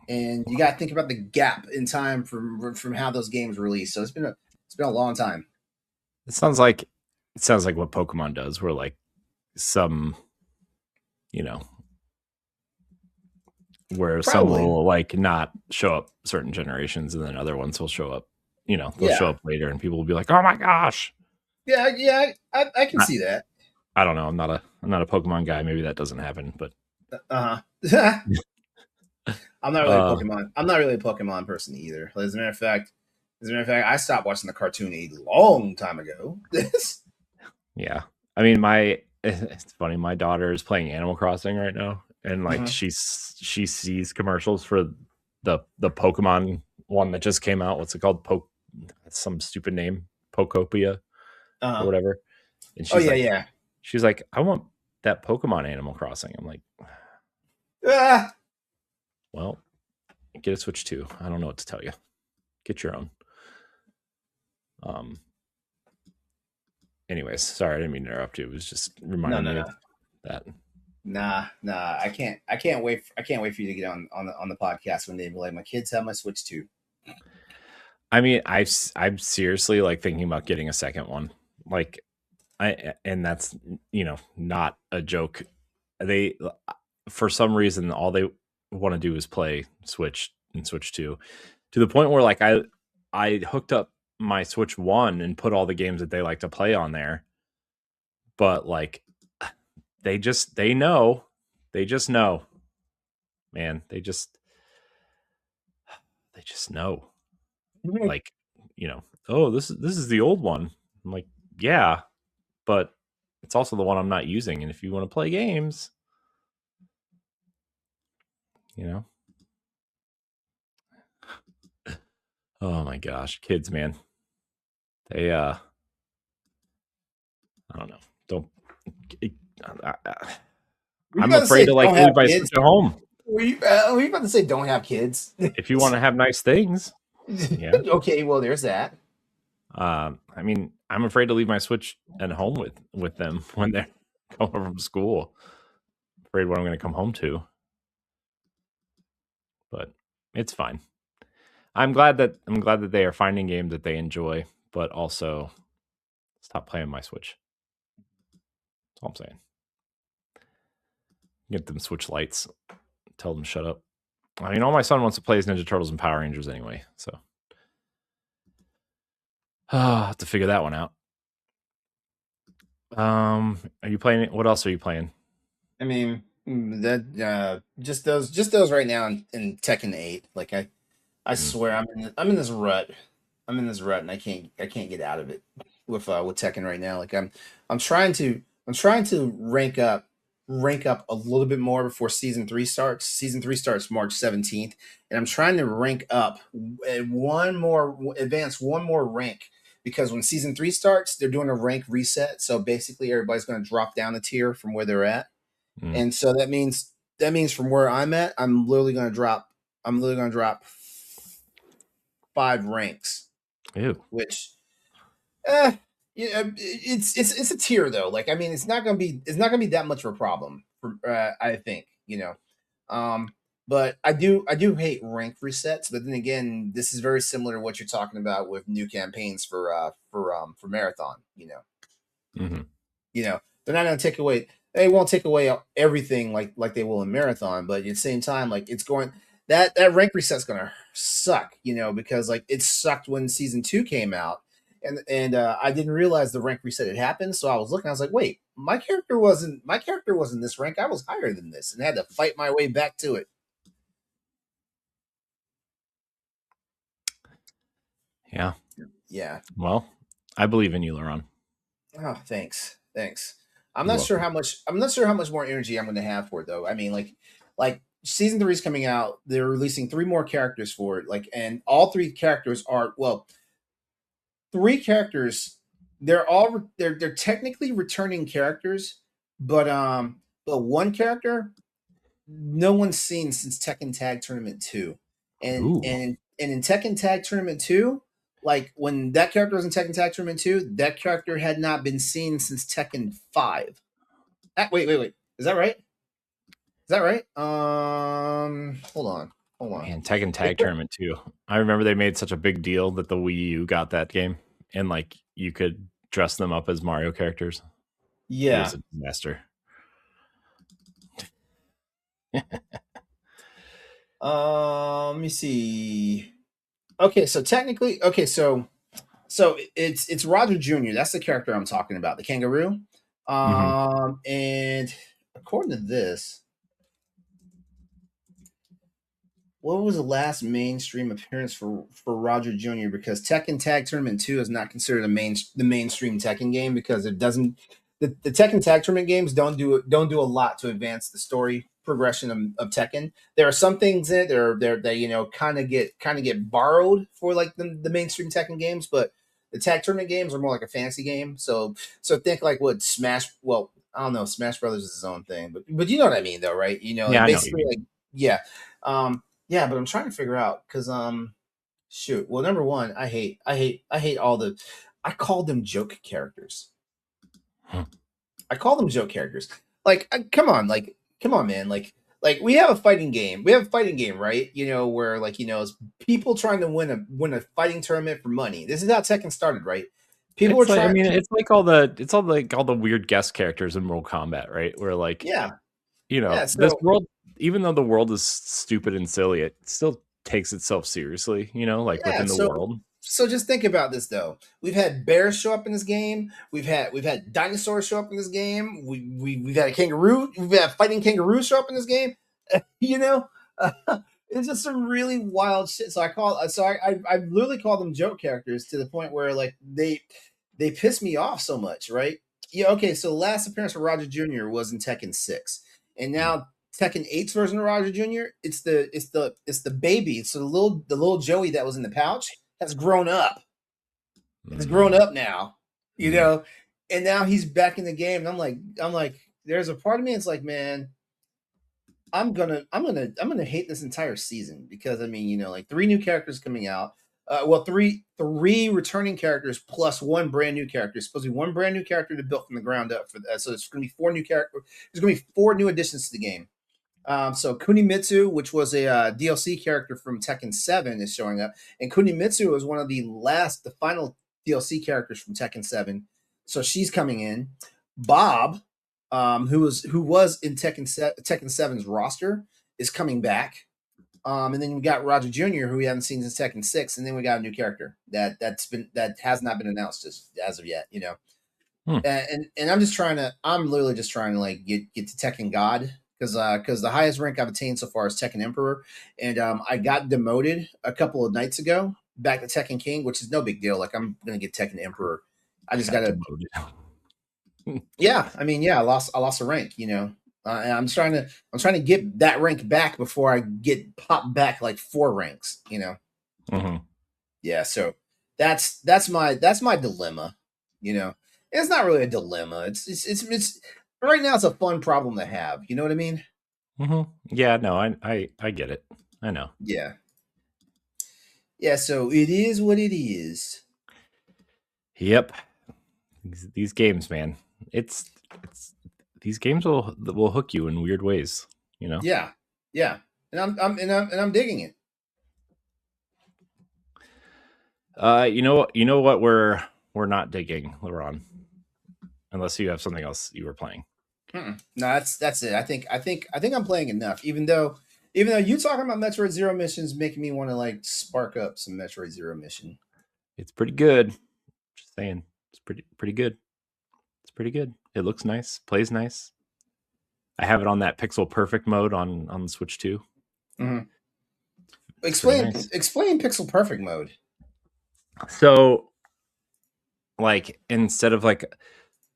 [SPEAKER 2] and you got to think about the gap in time from how those games released. So it's been a long time.
[SPEAKER 1] It sounds like what Pokemon does, where like some, you know, where some
[SPEAKER 2] Probably,
[SPEAKER 1] will like not show up certain generations, and then other ones will show up. They'll show
[SPEAKER 2] yeah,
[SPEAKER 1] up later, and people will be like, "Oh my gosh!"
[SPEAKER 2] yeah. I can
[SPEAKER 1] I,
[SPEAKER 2] see that.
[SPEAKER 1] I don't know. I'm not a Pokemon guy. Maybe that doesn't happen, but
[SPEAKER 2] I'm not really a
[SPEAKER 1] uh,
[SPEAKER 2] Pokemon. I'm not really a Pokemon person either. As a matter of fact, I stopped watching the cartoon a long time ago.
[SPEAKER 1] yeah. I mean, my it's funny. My daughter is playing Animal Crossing right now, and like
[SPEAKER 2] Uh-huh.
[SPEAKER 1] she sees commercials for the Pokemon one that just came out. What's it called? Some stupid name, Pokopia or
[SPEAKER 2] Uh-huh.
[SPEAKER 1] whatever. And
[SPEAKER 2] Oh yeah, yeah.
[SPEAKER 1] she's like, I want that Pokemon Animal Crossing. I'm like,
[SPEAKER 2] Ah,
[SPEAKER 1] well, get a Switch 2. I don't know what to tell you. Get your own. Um. Anyways, sorry, I didn't mean to interrupt you. It was just
[SPEAKER 2] no,
[SPEAKER 1] reminding
[SPEAKER 2] no,
[SPEAKER 1] me
[SPEAKER 2] no.
[SPEAKER 1] of that.
[SPEAKER 2] Nah. I can't wait. I can't wait for you to get on the podcast one day and be like, my kids have my Switch too.
[SPEAKER 1] I mean, I'm seriously like thinking about getting a second one. Like, and that's not a joke. They, for some reason, all they want to do is play Switch and Switch 2, to the point where like I hooked up my Switch 1 and put all the games that they like to play on there, but like they know, man, they just know, like, oh, this is the old one. I'm like, yeah, but it's also the one I'm not using, and if you want to play games, you know oh my gosh, kids, man, they I don't know, don't I,
[SPEAKER 2] Were you
[SPEAKER 1] I'm
[SPEAKER 2] about to
[SPEAKER 1] afraid
[SPEAKER 2] say
[SPEAKER 1] to like
[SPEAKER 2] don't
[SPEAKER 1] leave
[SPEAKER 2] have
[SPEAKER 1] my Switch
[SPEAKER 2] kids?
[SPEAKER 1] at home.
[SPEAKER 2] Were you about to say don't have kids?
[SPEAKER 1] If you want to have nice things, yeah.
[SPEAKER 2] Okay, well, there's that.
[SPEAKER 1] I mean, I'm afraid to leave my Switch at home with them when they're going from school. Afraid what I'm going to come home to, but it's fine. I'm glad that they are finding games that they enjoy, but also stop playing my Switch. That's all I'm saying. Get them Switch lights. Tell them to shut up. I mean, all my son wants to play is Ninja Turtles and Power Rangers anyway, so I have to figure that one out. Are you playing? What else are you playing?
[SPEAKER 2] I mean, that just those right now in Tekken 8. Like I
[SPEAKER 1] Mm.
[SPEAKER 2] swear I'm in this rut. I'm in this rut and I can't get out of it with Tekken right now. Like I'm trying to rank up a little bit more before season 3 starts. Season 3 starts March 17th, and I'm trying to rank up advance one more rank, because when season 3 starts, they're doing a rank reset. So basically everybody's going to drop down a tier from where they're at.
[SPEAKER 1] Mm.
[SPEAKER 2] And so that means from where I'm at, I'm literally going to drop 5 ranks,
[SPEAKER 1] Ew.
[SPEAKER 2] which it's a tier though. Like, I mean, it's not gonna be that much of a problem for I think, but I do hate rank resets. But then again, this is very similar to what you're talking about with new campaigns for marathon.
[SPEAKER 1] Mm-hmm.
[SPEAKER 2] They're not going to take away. They won't take away everything like they will in marathon, but at the same time, like, it's going, that rank reset's going to suck, because like it sucked when season 2 came out, and I didn't realize the rank reset had happened. So I was looking, I was like, wait, my character wasn't this rank. I was higher than this, and had to fight my way back to it.
[SPEAKER 1] Yeah.
[SPEAKER 2] Yeah.
[SPEAKER 1] Well, I believe in you, LeRon.
[SPEAKER 2] Oh, thanks. I'm
[SPEAKER 1] You're
[SPEAKER 2] not sure
[SPEAKER 1] welcome.
[SPEAKER 2] how much. I'm not sure how much more energy I'm going to have for it, though. I mean, like season 3 is coming out. They're releasing 3 more characters for it. Like, and all 3 characters are, well, 3 characters. They're technically returning characters, but one character no one's seen since Tekken Tag Tournament 2,
[SPEAKER 1] Ooh.
[SPEAKER 2] and in Tekken Tag Tournament 2. Like, when that character was in Tekken Tag Tournament 2, that character had not been seen since Tekken 5. Wait. Is that right? Hold on. Hold on.
[SPEAKER 1] Man, Tekken Tag Tournament too. I remember they made such a big deal that the Wii U got that game, and like you could dress them up as Mario characters. It was
[SPEAKER 2] Yeah.
[SPEAKER 1] a disaster.
[SPEAKER 2] Let me see. Okay, so technically, so it's Roger Jr. That's the character I'm talking about, the kangaroo.
[SPEAKER 1] Mm-hmm.
[SPEAKER 2] And according to this, what was the last mainstream appearance for Roger Jr.? Because Tekken Tag Tournament 2 is not considered the mainstream Tekken game because it doesn't the Tekken Tag Tournament games don't do a lot to advance the story progression of Tekken. There are some things in it that you know kind of get borrowed for like the mainstream Tekken games, but the Tag Tournament games are more like a fantasy game. So think like what Smash. Well, I don't know. Smash Brothers is its own thing, but you know what I mean though, right? You know,
[SPEAKER 1] Yeah,
[SPEAKER 2] like
[SPEAKER 1] I know what you
[SPEAKER 2] basically
[SPEAKER 1] mean.
[SPEAKER 2] like yeah. Yeah, but I'm trying to figure out because shoot. Well, number one, I hate all the I call them joke characters. I call them joke characters. Like, come on, man. Like we have a fighting game. We have a fighting game, right? You know, where like you know, it's people trying to win a fighting tournament for money. This is how Tekken started, right? People were
[SPEAKER 1] It's like I
[SPEAKER 2] trying.
[SPEAKER 1] mean, it's all like all the weird guest characters in Mortal Kombat, right? Where like
[SPEAKER 2] Yeah,
[SPEAKER 1] you know
[SPEAKER 2] yeah.
[SPEAKER 1] this
[SPEAKER 2] So
[SPEAKER 1] world, even though the world is stupid and silly, it still takes itself seriously. You know, like
[SPEAKER 2] yeah,
[SPEAKER 1] within the world.
[SPEAKER 2] so just think about this though. We've had bears show up in this game. We've had dinosaurs show up in this game. We've had a kangaroo. We've had fighting kangaroos show up in this game. You know, it's just some really wild shit. So I literally call them joke characters to the point where like they piss me off so much, right? Yeah, okay. So the last appearance of Roger Jr. was in Tekken 6, and now Tekken 8's version of Roger Jr. It's the baby. So the little Joey that was in the pouch has grown up. Has grown
[SPEAKER 1] Mm,
[SPEAKER 2] up now, you
[SPEAKER 1] mm,
[SPEAKER 2] know, and now he's back in the game. And I'm like, there's a part of me. It's like, man, I'm gonna hate this entire season because I mean, you know, like three new characters coming out. Well, three returning characters plus one brand new character. It's supposed to be one brand new character to build from the ground up for that. So it's going to be four new characters. There's going to be four new additions to the game. So Kunimitsu, which was a DLC character from Tekken 7, is showing up, and Kunimitsu is one of the final DLC characters from Tekken 7. So she's coming in. Bob, who was in Tekken 7's roster, is coming back. And then we got Roger Jr., who we haven't seen since Tekken 6, and then we got a new character that has not been announced as of yet. You know,
[SPEAKER 1] mm.
[SPEAKER 2] and I'm literally just trying to like get to Tekken God because the highest rank I've attained so far is Tekken Emperor, and I got demoted a couple of nights ago back to Tekken King, which is no big deal. Like I'm gonna get Tekken Emperor. I
[SPEAKER 1] I
[SPEAKER 2] just
[SPEAKER 1] got
[SPEAKER 2] gotta,
[SPEAKER 1] demoted.
[SPEAKER 2] yeah. I mean, yeah, I lost a rank, you know. And I'm trying to get that rank back before I get popped back like four ranks, you know.
[SPEAKER 1] Mm-hmm.
[SPEAKER 2] Yeah, so that's my dilemma, you know. It's not really a dilemma. It's right now it's a fun problem to have. You know what I mean?
[SPEAKER 1] Mm-hmm. Yeah, no, I get it. I know.
[SPEAKER 2] Yeah. Yeah, so it is what it is.
[SPEAKER 1] Yep. These games, man. It's these games will hook you in weird ways. You know.
[SPEAKER 2] Yeah. Yeah. And I'm digging it.
[SPEAKER 1] You know what we're not digging, LeRon, unless you have something else you were playing.
[SPEAKER 2] Mm-mm. No, that's it. I think I'm playing enough. Even though you talking about Metroid Zero missions making me want to like spark up some Metroid Zero mission.
[SPEAKER 1] It's pretty good. Just saying, it's pretty good. It's pretty good. It looks nice, plays nice. I have it on that pixel perfect mode on the Switch too.
[SPEAKER 2] Mm-hmm.
[SPEAKER 1] It's pretty
[SPEAKER 2] Explain
[SPEAKER 1] nice.
[SPEAKER 2] explain Pixel Perfect mode.
[SPEAKER 1] So, like, instead of like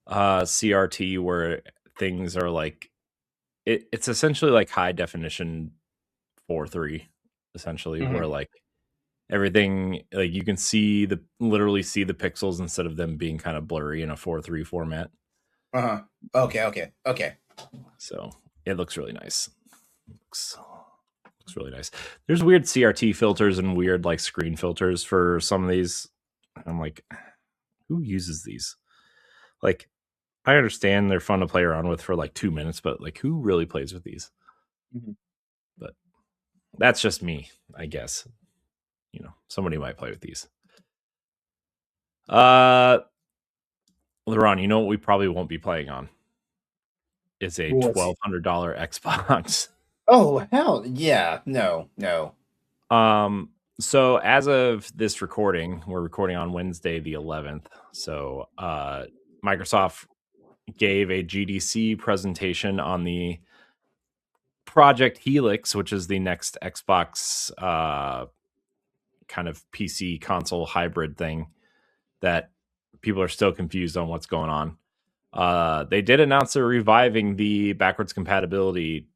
[SPEAKER 1] CRT where things are like it's essentially like high definition 4:3 essentially where
[SPEAKER 2] Mm-hmm.
[SPEAKER 1] like everything like you can see literally see the pixels instead of them being kind of blurry in a 4:3 format.
[SPEAKER 2] Uh-huh. Okay.
[SPEAKER 1] So it looks really nice. Looks really nice. There's weird CRT filters and weird like screen filters for some of these. I'm like, who uses these? Like, I understand they're fun to play around with for like 2 minutes, but like, who really plays with these?
[SPEAKER 2] Mhm.
[SPEAKER 1] But That's just me, I guess. Somebody might play with these. LeRon, you know what we probably won't be playing on? Is a
[SPEAKER 2] What's
[SPEAKER 1] $1,200 Xbox.
[SPEAKER 2] Oh hell yeah. No.
[SPEAKER 1] So as of this recording, we're recording on Wednesday the 11th. So Microsoft gave a GDC presentation on the Project Helix, which is the next Xbox kind of PC console hybrid thing that people are still confused on what's going on. They did announce they're reviving the backwards compatibility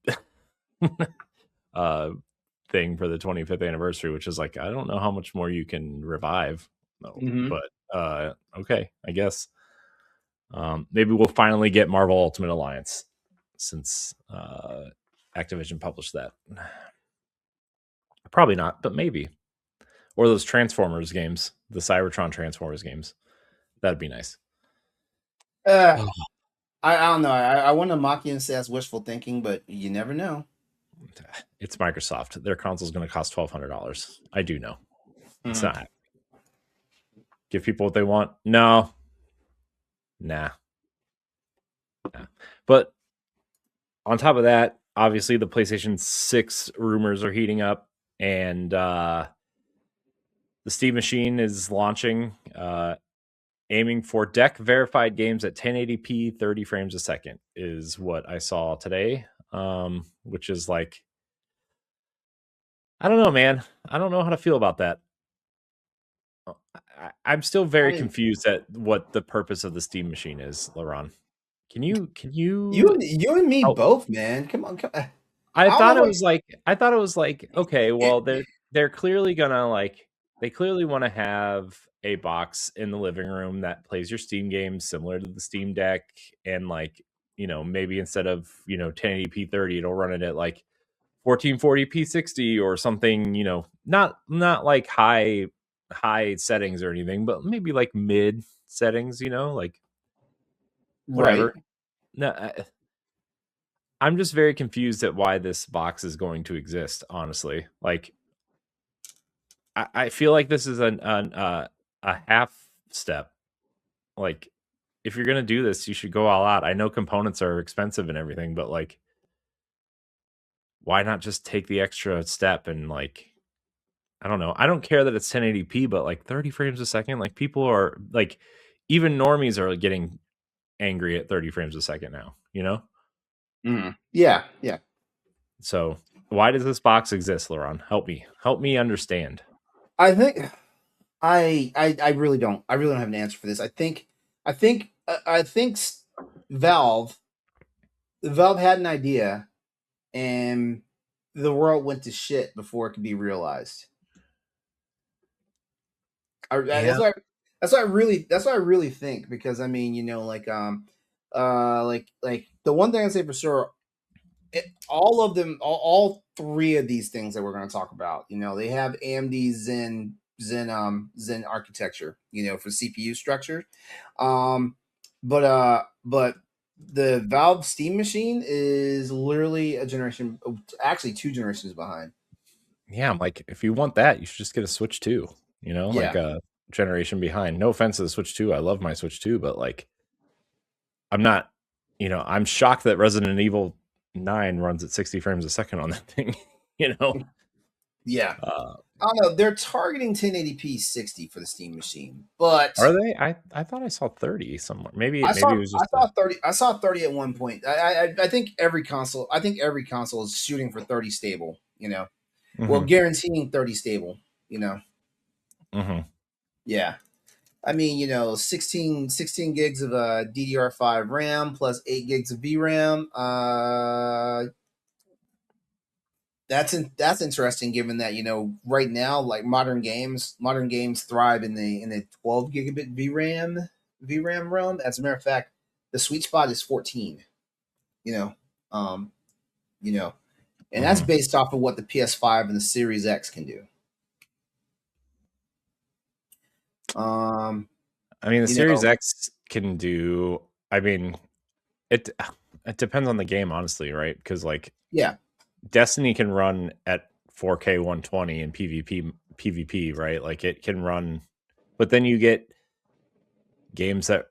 [SPEAKER 1] thing for the 25th anniversary, which is like, I don't know how much more you can revive. No,
[SPEAKER 2] Mm-hmm.
[SPEAKER 1] but okay, I guess. Maybe we'll finally get Marvel Ultimate Alliance since Activision published that. Probably not, but maybe. Or those Transformers games, the Cybertron Transformers games. That'd be nice.
[SPEAKER 2] Uh, I don't know. I want to mock you and say that's wishful thinking, but you never know.
[SPEAKER 1] It's Microsoft. Their console's going to cost $1,200. I do know. It's
[SPEAKER 2] Mm-hmm.
[SPEAKER 1] not. Give people what they want? No. Nah. But on top of that, obviously the PlayStation 6 rumors are heating up, and the Steam Machine is launching, aiming for deck verified games at 1080p 30 frames a second is what I saw today, which is like, I don't know, man. I don't know how to feel about that. I'm still
[SPEAKER 2] I
[SPEAKER 1] very
[SPEAKER 2] mean,
[SPEAKER 1] confused at what the purpose of the Steam Machine is, LeRon. Can you
[SPEAKER 2] you and me
[SPEAKER 1] help?
[SPEAKER 2] both, man. Come on, come.
[SPEAKER 1] I
[SPEAKER 2] I don't know
[SPEAKER 1] thought it
[SPEAKER 2] what
[SPEAKER 1] was like okay,
[SPEAKER 2] it,
[SPEAKER 1] well they're clearly gonna like they clearly want to have a box in the living room that plays your Steam games similar to the Steam Deck, and like, maybe instead of 1080p 30, it'll run it at like 1440p 60 or something, not like high settings or anything, but maybe like mid settings, like
[SPEAKER 2] right.
[SPEAKER 1] whatever. No, I'm just very confused at why this box is going to exist, honestly. Like, I feel like this is a half step. Like, if you're gonna do this, you should go all out. I know components are expensive and everything, but like, why not just take the extra step and like, I don't know. I don't care that it's 1080p, but like 30 frames a second, like people are like, even normies are getting angry at 30 frames a second now.
[SPEAKER 2] Yeah, yeah.
[SPEAKER 1] So why does this box exist, LeRon? Help me understand.
[SPEAKER 2] I think I really don't. I really don't have an answer for this. I think Valve Valve had an idea, and the world went to shit before it could be realized.
[SPEAKER 1] Yeah.
[SPEAKER 2] That's what I really think, because I mean, like the one thing I say for sure, all of them, all three of these things that we're going to talk about, they have AMD Zen architecture, for CPU structure. Um, but the Valve Steam Machine is literally a generation, actually 2 generations behind.
[SPEAKER 1] Yeah, I'm like, if you want that, you should just get a Switch 2, like
[SPEAKER 2] Yeah.
[SPEAKER 1] a generation behind. No offense to the Switch 2. I love my Switch 2, but like, I'm not, I'm shocked that Resident Evil 9 runs at 60 frames a second on that thing, you know?
[SPEAKER 2] Yeah.
[SPEAKER 1] Uh,
[SPEAKER 2] I don't know. They're targeting 1080p 60 for the Steam Machine, but
[SPEAKER 1] are they? I thought I saw 30 somewhere. Maybe it was
[SPEAKER 2] I
[SPEAKER 1] just
[SPEAKER 2] saw 30. I saw 30 at one point. I think every console. I think every console is shooting for 30 stable. Well,
[SPEAKER 1] Mhm,
[SPEAKER 2] guaranteeing 30 stable.
[SPEAKER 1] mhm,
[SPEAKER 2] Yeah. I mean, 16 gigs of DDR5 RAM plus 8 gigs of VRAM. That's interesting, given that right now, like modern games thrive in the 12 gigabit VRAM realm. As a matter of fact, the sweet spot is 14. You know, um, you know, and that's
[SPEAKER 1] mhm.
[SPEAKER 2] based off of what the PS5 and the Series X can do. Um,
[SPEAKER 1] I mean, the
[SPEAKER 2] you
[SPEAKER 1] Series
[SPEAKER 2] know,
[SPEAKER 1] X can do, I mean, it it depends on the game, honestly, right? Because like
[SPEAKER 2] yeah,
[SPEAKER 1] Destiny can run at 4K 120 in PvP, right? Like it can run, but then you get games that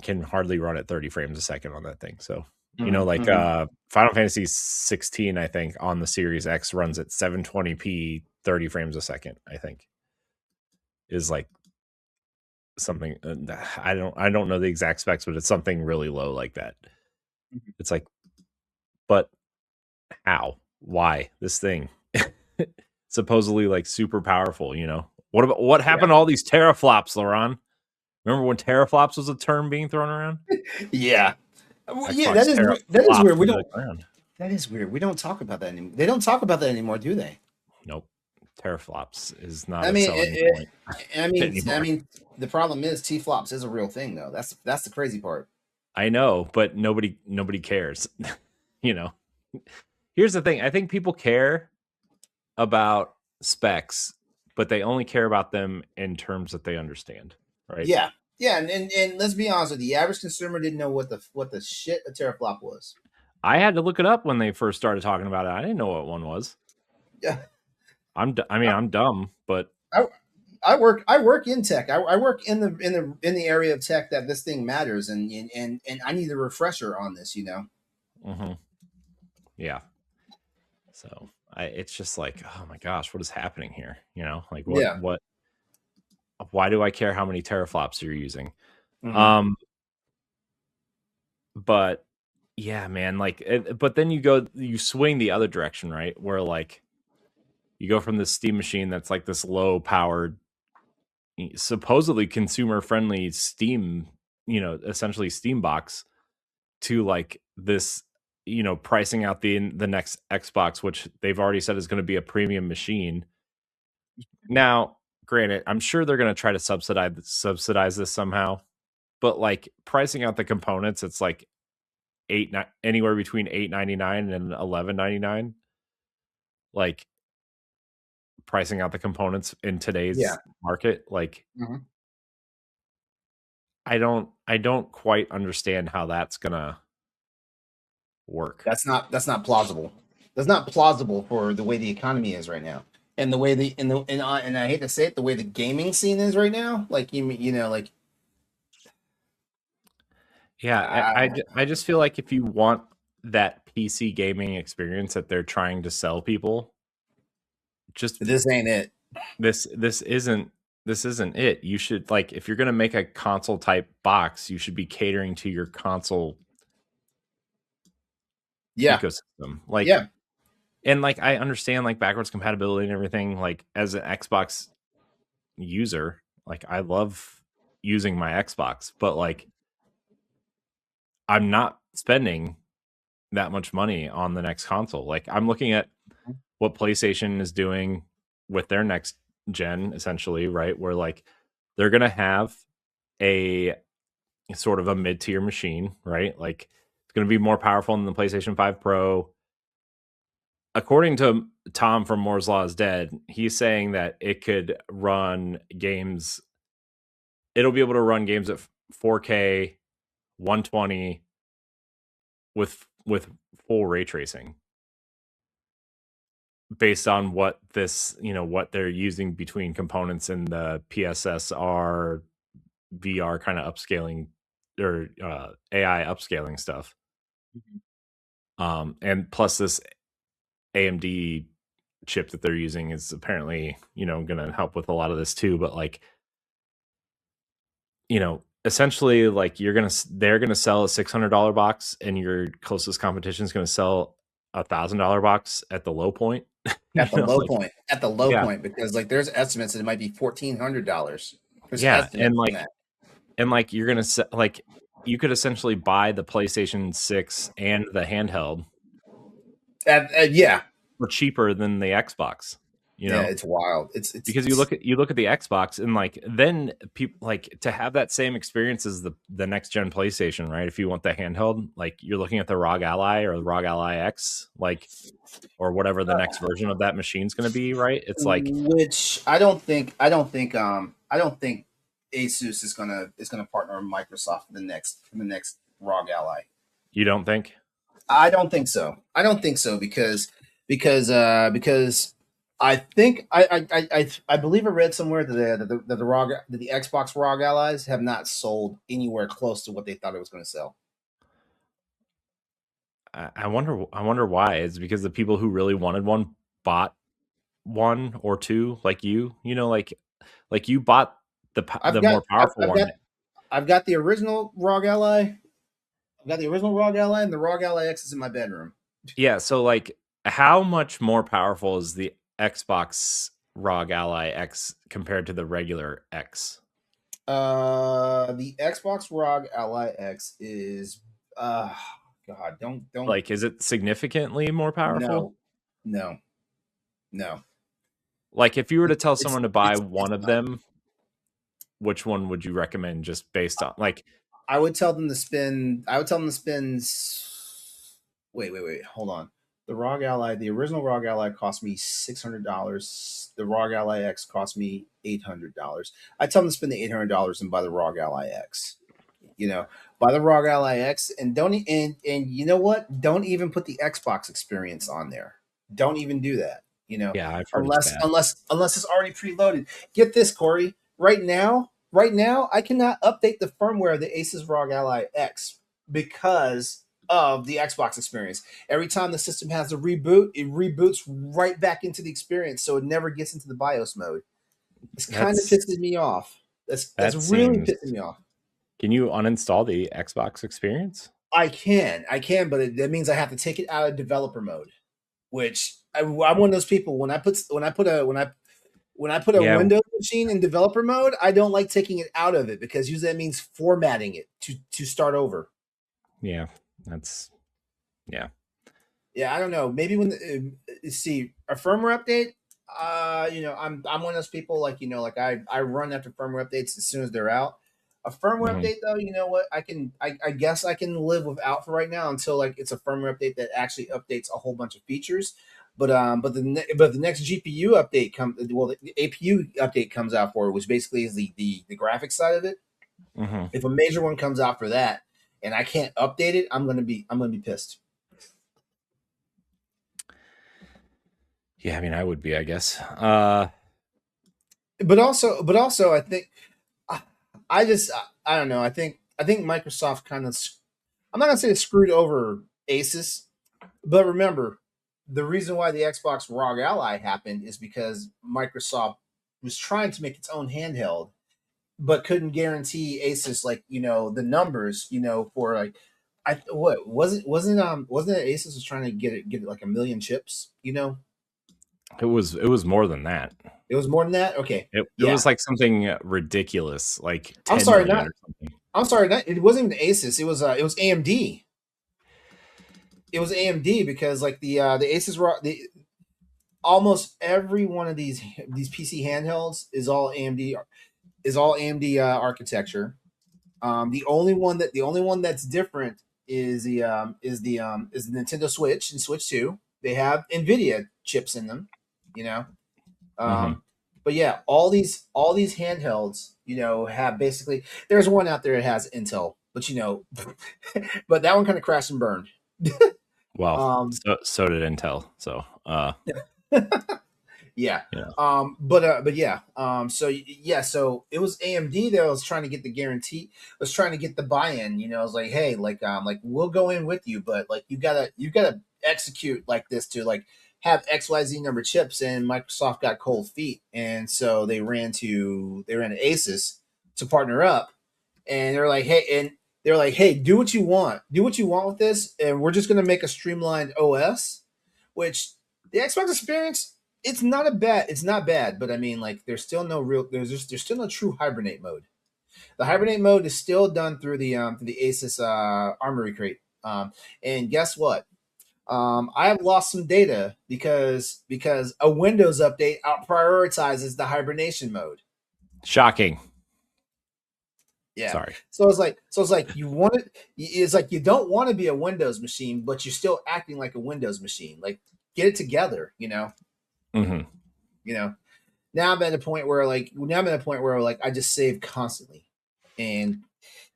[SPEAKER 1] can hardly run at 30 frames a second on that thing. So, like Final Fantasy 16, I think on the Series X runs at 720p 30 frames a second, I think is like something I don't know the exact specs, but it's something really low like that. It's like, but how? Why this thing? Supposedly like super powerful, what happened to all these teraflops, LeRon? Remember when teraflops was a term being thrown around?
[SPEAKER 2] Yeah. Well, yeah,
[SPEAKER 1] Xbox
[SPEAKER 2] that is weird.
[SPEAKER 1] teraflopped into the ground.
[SPEAKER 2] That is weird. We don't talk about that anymore. They don't talk about that anymore, do they?
[SPEAKER 1] Nope. Teraflops is not
[SPEAKER 2] I
[SPEAKER 1] a
[SPEAKER 2] mean,
[SPEAKER 1] selling point anymore.
[SPEAKER 2] the problem is T-flops is a real thing, though. That's the crazy part.
[SPEAKER 1] I know, but nobody cares. Here's the thing. I think people care about specs, but they only care about them in terms that they understand, right?
[SPEAKER 2] Yeah, yeah, and let's be honest with you, the average consumer didn't know what the shit a teraflop was.
[SPEAKER 1] I had to look it up when they first started talking about it. I didn't know what one was.
[SPEAKER 2] Yeah,
[SPEAKER 1] I'm dumb, but
[SPEAKER 2] I work in tech. I work in the area of tech that this thing matters, and I need a refresher on this.
[SPEAKER 1] Mm-hmm. Yeah. So it's just like, oh my gosh, what is happening here? Like what? Why do I care how many teraflops you're using?
[SPEAKER 2] Mm-hmm.
[SPEAKER 1] But yeah, man, like, but then you swing the other direction, right? Where like you go from this steam machine that's like this low powered, supposedly consumer friendly Steam, essentially Steam box, to like this, pricing out the next Xbox, which they've already said is going to be a premium machine. Now, granted, I'm sure they're going to try to subsidize this somehow, but like pricing out the components, it's like anywhere between $8.99 and $11.99. Like pricing out the components in today's market, like I don't quite understand how that's gonna work.
[SPEAKER 2] That's not plausible. That's not plausible for the way the economy is right now, and the way and I hate to say it, the way the gaming scene is right now. Like like
[SPEAKER 1] Yeah, I just feel like if you want that PC gaming experience that they're trying to sell people, just
[SPEAKER 2] this ain't it.
[SPEAKER 1] this isn't it. You should, like, if you're gonna make a console type box, you should be catering to your console ecosystem. Like, and like I understand like backwards compatibility and everything. Like as an Xbox user, like I love using my Xbox, but like I'm not spending that much money on the next console. Like I'm looking at what PlayStation is doing with their next gen, essentially, right? Where like they're gonna have a sort of a mid-tier machine, right? Like it's gonna be more powerful than the PlayStation 5 Pro. According to Tom from Moore's Law is Dead, he's saying that it could run games. It'll be able to run games at 4K 120 with full ray tracing, based on what what they're using between components in the PSSR VR kind of upscaling or AI upscaling stuff. And plus this AMD chip that they're using is apparently, going to help with a lot of this too. But like, essentially, like they're gonna sell a $600 box, and your closest competition is gonna sell $1,000 box at the low point.
[SPEAKER 2] At the low point. At the low point, because like there's estimates that it might be $1,400.
[SPEAKER 1] Yeah, and like you're gonna like you could essentially buy the PlayStation 6 and the handheld for cheaper than the Xbox.
[SPEAKER 2] Yeah, it's wild. It's
[SPEAKER 1] because you look at the Xbox, and like then people like to have that same experience as the next gen PlayStation, right? If you want the handheld, like you're looking at the ROG Ally or the ROG Ally X, like, or whatever the next version of that machine's going to be, right? It's like,
[SPEAKER 2] which I don't think Asus is gonna partner with Microsoft for the next ROG Ally.
[SPEAKER 1] You don't think?
[SPEAKER 2] I don't think so. Because I think I believe I read somewhere that the Xbox ROG Allies have not sold anywhere close to what they thought it was going to sell.
[SPEAKER 1] I wonder. I wonder why. It's because the people who really wanted one bought one or two, like you. You know, like you bought
[SPEAKER 2] I've
[SPEAKER 1] the
[SPEAKER 2] got
[SPEAKER 1] more powerful one.
[SPEAKER 2] I've got the original ROG Ally. I've got the original ROG Ally, and the ROG Ally X is in my bedroom.
[SPEAKER 1] Yeah. So like, how much more powerful is the Xbox ROG Ally X compared to the regular X?
[SPEAKER 2] The Xbox ROG Ally X is uh God, don't
[SPEAKER 1] Like, is it significantly more powerful?
[SPEAKER 2] no, no, no.
[SPEAKER 1] Like, if you were to tell
[SPEAKER 2] It's
[SPEAKER 1] someone to buy
[SPEAKER 2] it's
[SPEAKER 1] one of
[SPEAKER 2] not.
[SPEAKER 1] them, which one would you recommend just based on like
[SPEAKER 2] I would tell them to spend. I would tell them to spend. Wait. Hold on. The ROG Ally, the original ROG Ally, cost me $600. The ROG Ally X cost me $800. I tell them to spend the $800 and buy the ROG Ally X. You know, buy the ROG Ally X, and and you know what? Don't even put the Xbox experience on there. Don't even do that. You know,
[SPEAKER 1] yeah, I've heard it's bad.
[SPEAKER 2] unless it's already preloaded. Get this, Corey. Right now, I cannot update the firmware of the Asus ROG Ally X because of the Xbox experience. Every time the system has a reboot, it reboots right back into the experience, so it never gets into the BIOS mode. It's kind of
[SPEAKER 1] That's
[SPEAKER 2] pissing me off. That's
[SPEAKER 1] that
[SPEAKER 2] really
[SPEAKER 1] seems
[SPEAKER 2] pissing me off.
[SPEAKER 1] Can you uninstall the Xbox experience?
[SPEAKER 2] I can, but that means I have to take it out of developer mode. Which I'm one of those people when I put a
[SPEAKER 1] Yeah,
[SPEAKER 2] Windows machine in developer mode, I don't like taking it out of it because usually that means formatting it to start over.
[SPEAKER 1] yeah, that's yeah.
[SPEAKER 2] Yeah, I don't know. Maybe when see a firmware update. I'm one of those people like like I run after firmware updates as soon as they're out. A firmware
[SPEAKER 1] Mhm.
[SPEAKER 2] update though, you know what? I guess I can live without for right now until like it's a firmware update that actually updates a whole bunch of features. But the next GPU update the APU update comes out for it, which basically is the graphics side of it.
[SPEAKER 1] Mhm.
[SPEAKER 2] If a major one comes out for that and I can't update it, I'm gonna be pissed.
[SPEAKER 1] Yeah, I mean, I would be, I guess.
[SPEAKER 2] But also, I think I I don't know. I think Microsoft kind of I'm not gonna say it screwed over Asus, but remember the reason why the Xbox ROG Ally happened is because Microsoft was trying to make its own handheld, but couldn't guarantee Asus like the numbers for like I what wasn't it Asus was trying to get it like a million chips.
[SPEAKER 1] It was more than that.
[SPEAKER 2] It was more than that. Okay,
[SPEAKER 1] It
[SPEAKER 2] yeah.
[SPEAKER 1] was like something ridiculous, like
[SPEAKER 2] I'm
[SPEAKER 1] 10
[SPEAKER 2] sorry,
[SPEAKER 1] million
[SPEAKER 2] not
[SPEAKER 1] or something.
[SPEAKER 2] I'm sorry, not, it wasn't even Asus. It was AMD. It was AMD because like the Asus the almost every one of these PC handhelds is all AMD architecture. The only one that's different is the Nintendo Switch and Switch Two. They have Nvidia chips in them, you know.
[SPEAKER 1] Mhm.
[SPEAKER 2] Um, but yeah, all these handhelds, have basically. There's one out there that has Intel, but but that one kind of crashed and burned.
[SPEAKER 1] Well,
[SPEAKER 2] Um,
[SPEAKER 1] so did Intel. So,
[SPEAKER 2] yeah.
[SPEAKER 1] you know.
[SPEAKER 2] But yeah. So it was AMD that was trying to get the guarantee, was trying to get the buy-in. I was like, hey, like we'll go in with you, but like you gotta execute like this to like have XYZ number chips, and Microsoft got cold feet, and so they ran to Asus to partner up, and they're like, hey, do what you want with this, and we're just gonna make a streamlined OS, which the Xbox experience, it's not bad, but I mean, like, there's still no true hibernate mode. The hibernate mode is still done through the Asus Armory crate, and guess what? I have lost some data because a Windows update out prioritizes the hibernation mode.
[SPEAKER 1] Shocking.
[SPEAKER 2] Yeah.
[SPEAKER 1] Sorry.
[SPEAKER 2] It's like you want it. It's like you don't want to be a Windows machine, but you're still acting like a Windows machine. Like, get it together.
[SPEAKER 1] Mhm.
[SPEAKER 2] You know. Now I'm at a point where like I just save constantly, and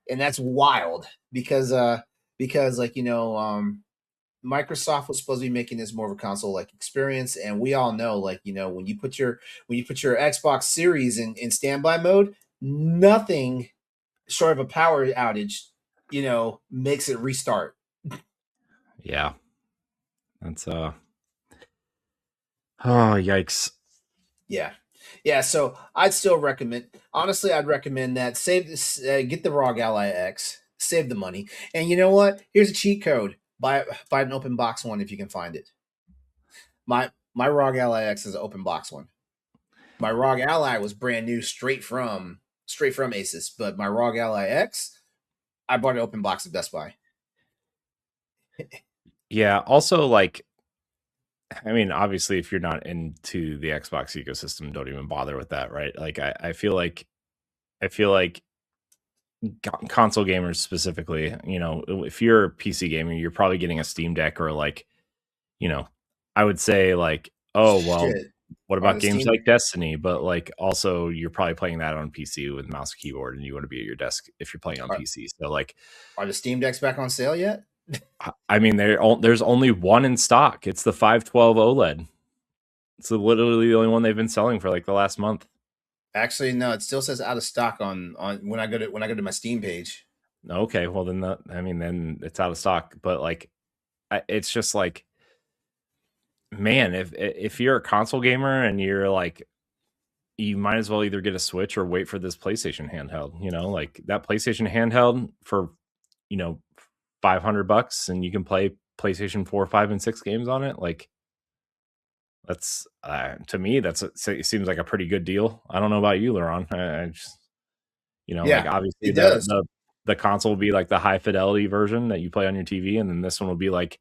[SPEAKER 2] that's wild because like Microsoft was supposed to be making this more of a console like experience, and we all know, like, when you put your Xbox Series in standby mode, nothing short of a power outage, makes it restart.
[SPEAKER 1] Yeah, that's oh yikes.
[SPEAKER 2] Yeah. Yeah, so I'd still recommend. Honestly, I'd recommend that save this. Get the ROG Ally X. Save the money, and you know what? Here's a cheat code. Buy an open box one if you can find it. My ROG Ally X is an open box one. My ROG Ally was brand new, straight from Asus, but my ROG Ally X, I bought an open box at Best Buy.
[SPEAKER 1] Yeah. Also, like, I mean, obviously, if you're not into the Xbox ecosystem, don't even bother with that, right? Like, I feel like console gamers specifically, if you're a PC gamer, you're probably getting a Steam Deck or like, you know, I would say like, oh well,
[SPEAKER 2] Shit,
[SPEAKER 1] what
[SPEAKER 2] on
[SPEAKER 1] about
[SPEAKER 2] the
[SPEAKER 1] games
[SPEAKER 2] Steam
[SPEAKER 1] like Destiny? But like, also you're probably playing that on PC with mouse and keyboard, and you want to be at your desk if you're playing on
[SPEAKER 2] are,
[SPEAKER 1] PC. So like,
[SPEAKER 2] are the Steam Decks back on sale yet?
[SPEAKER 1] I mean, there's only one in stock. It's the 512 OLED. It's literally the only one they've been selling for like the last month.
[SPEAKER 2] Actually, no. It still says out of stock on when I go to my Steam page.
[SPEAKER 1] Okay, well then, then it's out of stock. But like, it's just like, man, if you're a console gamer and you're like, you might as well either get a Switch or wait for this PlayStation handheld. Like that PlayStation handheld for, you know, $500, and you can play PlayStation 4, 5, and 6 games on it. Like that's to me, it seems like a pretty good deal. I don't know about you, LeRon. I just, like
[SPEAKER 2] Yeah,
[SPEAKER 1] obviously
[SPEAKER 2] it does.
[SPEAKER 1] the console will be like the high fidelity version that you play on your TV, and then this one will be like,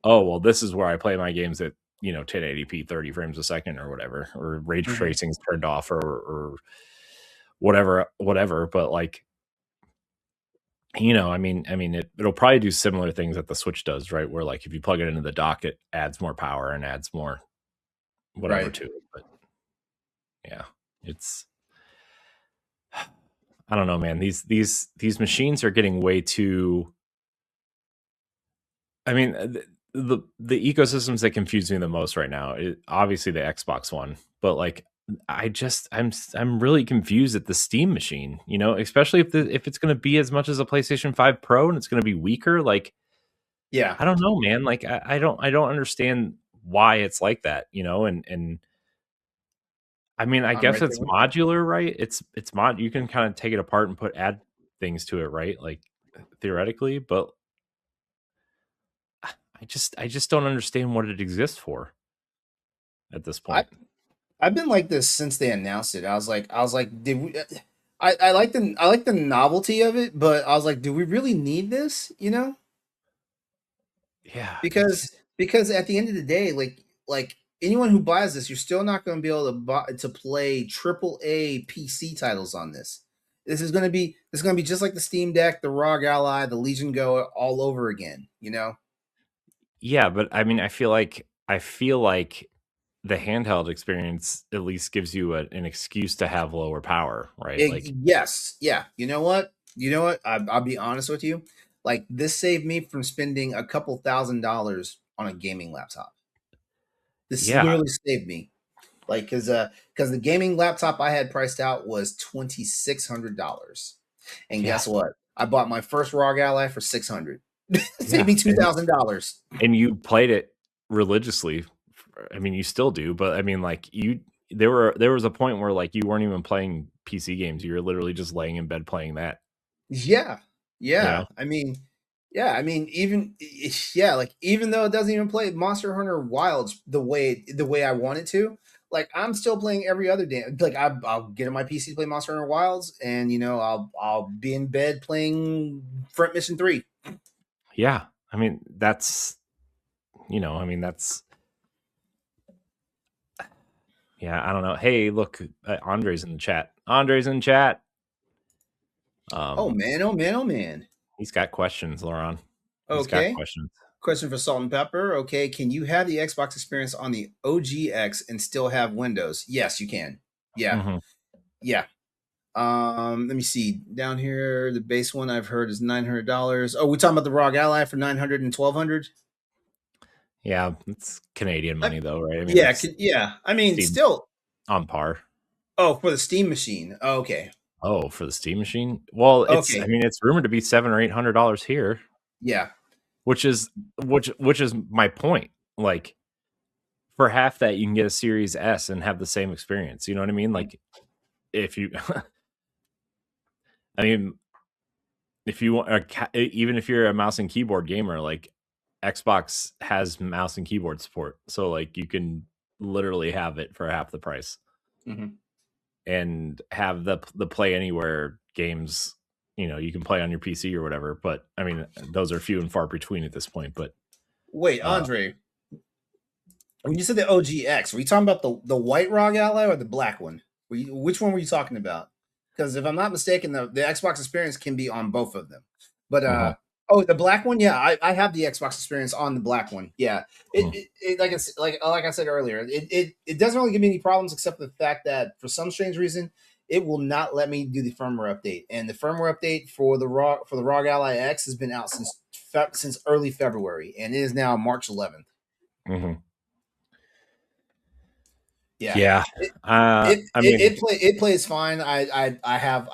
[SPEAKER 1] oh well, this is where I play my games at 1080p 30 frames a second or whatever, or ray
[SPEAKER 2] Mhm.
[SPEAKER 1] tracing's turned off or whatever. But like, it'll probably do similar things that the Switch does, right? Where like if you plug it into the dock, it adds more power and adds more whatever
[SPEAKER 2] Right.
[SPEAKER 1] to it. But yeah, it's I don't know, man. These machines are getting way too. I mean, the ecosystems that confuse me the most right now, obviously the Xbox One, but like I'm really confused at the Steam machine. Especially if it's going to be as much as a PlayStation 5 Pro and it's going to be weaker. Like
[SPEAKER 2] Yeah.
[SPEAKER 1] I don't know, man. Like I don't understand why it's like that. And I mean, I
[SPEAKER 2] I'm
[SPEAKER 1] guess
[SPEAKER 2] right there
[SPEAKER 1] it's
[SPEAKER 2] with you.
[SPEAKER 1] modular, right? It's mod. You can kind of take it apart and add things to it, right? Like theoretically, but I just don't understand what it exists for at this
[SPEAKER 2] I
[SPEAKER 1] point.
[SPEAKER 2] I've been like this since they announced it. I was like, did we? I like the novelty of it, but I was like, do we really need this?
[SPEAKER 1] Yeah,
[SPEAKER 2] Because at the end of the day, like anyone who buys this, you're still not going to be able to play AAA PC titles on this. This is gonna be just like the Steam Deck, the ROG Ally, the Legion Go all over again.
[SPEAKER 1] yeah, but I mean, I feel like the handheld experience at least gives you an excuse to have lower power, right? Like,
[SPEAKER 2] Yes, yeah. You know what? I'll be honest with you. Like this saved me from spending a couple $1,000s on a gaming laptop. This
[SPEAKER 1] yeah,
[SPEAKER 2] literally saved me. Like, because the gaming laptop I had priced out was $2,600, and
[SPEAKER 1] yeah,
[SPEAKER 2] guess what? I bought my first ROG Ally for 600. It saved
[SPEAKER 1] yeah,
[SPEAKER 2] me $2,000.
[SPEAKER 1] and you played it religiously. I mean, you still do, but I mean, like there was a point where like you weren't even playing PC games. You were literally just laying in bed playing that.
[SPEAKER 2] Yeah,
[SPEAKER 1] You know?
[SPEAKER 2] yeah. I mean, yeah. Like, even though it doesn't even play Monster Hunter Wilds the way I want it to, like, I'm still playing every other day. Like, I'll get on my PC to play Monster Hunter Wilds, and I'll be in bed playing Front Mission 3.
[SPEAKER 1] Yeah. I mean, that's yeah. I don't know. Hey, look, Andre's in the chat. Andre's in chat.
[SPEAKER 2] Oh
[SPEAKER 1] Um,
[SPEAKER 2] man, oh man, oh man.
[SPEAKER 1] he's got questions, Laurent. He's got
[SPEAKER 2] Okay.
[SPEAKER 1] questions.
[SPEAKER 2] Question for Salt and Pepper. Okay, can you have the Xbox experience on the OGX and still have Windows? Yes, you can. Yeah,
[SPEAKER 1] Hmm.
[SPEAKER 2] yeah. Let me see. Down here, the base one I've heard is $900. Oh, we're talking about the ROG Ally for 900 and 1200.
[SPEAKER 1] Yeah, it's Canadian
[SPEAKER 2] Uh,
[SPEAKER 1] money though, right? I mean,
[SPEAKER 2] yeah,
[SPEAKER 1] it's
[SPEAKER 2] yeah. I mean,
[SPEAKER 1] seems
[SPEAKER 2] still.
[SPEAKER 1] on par.
[SPEAKER 2] Oh, for the Steam machine. Okay.
[SPEAKER 1] Oh, for the Steam machine? Well, I
[SPEAKER 2] Okay.
[SPEAKER 1] mean, it's rumored to be $700 or $800 here,
[SPEAKER 2] Yeah.
[SPEAKER 1] which is my point. Like for half that, you can get a Series S and have the same experience. You know what I mean? Like if you, I mean, if you want, even if you're a mouse and keyboard gamer, like Xbox has mouse and keyboard support, so like you can literally have it for half the price
[SPEAKER 2] Hmm.
[SPEAKER 1] and have the play anywhere games. You know, you can play on your PC or whatever. But I mean, those are few and far between at this point. But
[SPEAKER 2] Wait,
[SPEAKER 1] uh,
[SPEAKER 2] Andre, when you said the OGX, were you talking about the white ROG Ally or the black one? Which one were you talking about? Because if I'm not mistaken, the Xbox experience can be on both of them. But
[SPEAKER 1] uh-huh,
[SPEAKER 2] oh, the black one, yeah, I have the Xbox experience on the black one. Yeah,
[SPEAKER 1] hmm.
[SPEAKER 2] like I said earlier, it doesn't really give me any problems except for the fact that for some strange reason it will not let me do the firmware update, and the firmware update for the ROG Ally X has been out since early February, and it is now March 11th.
[SPEAKER 1] Hmm.
[SPEAKER 2] Yeah,
[SPEAKER 1] Yeah.
[SPEAKER 2] it
[SPEAKER 1] I mean,
[SPEAKER 2] it plays fine. I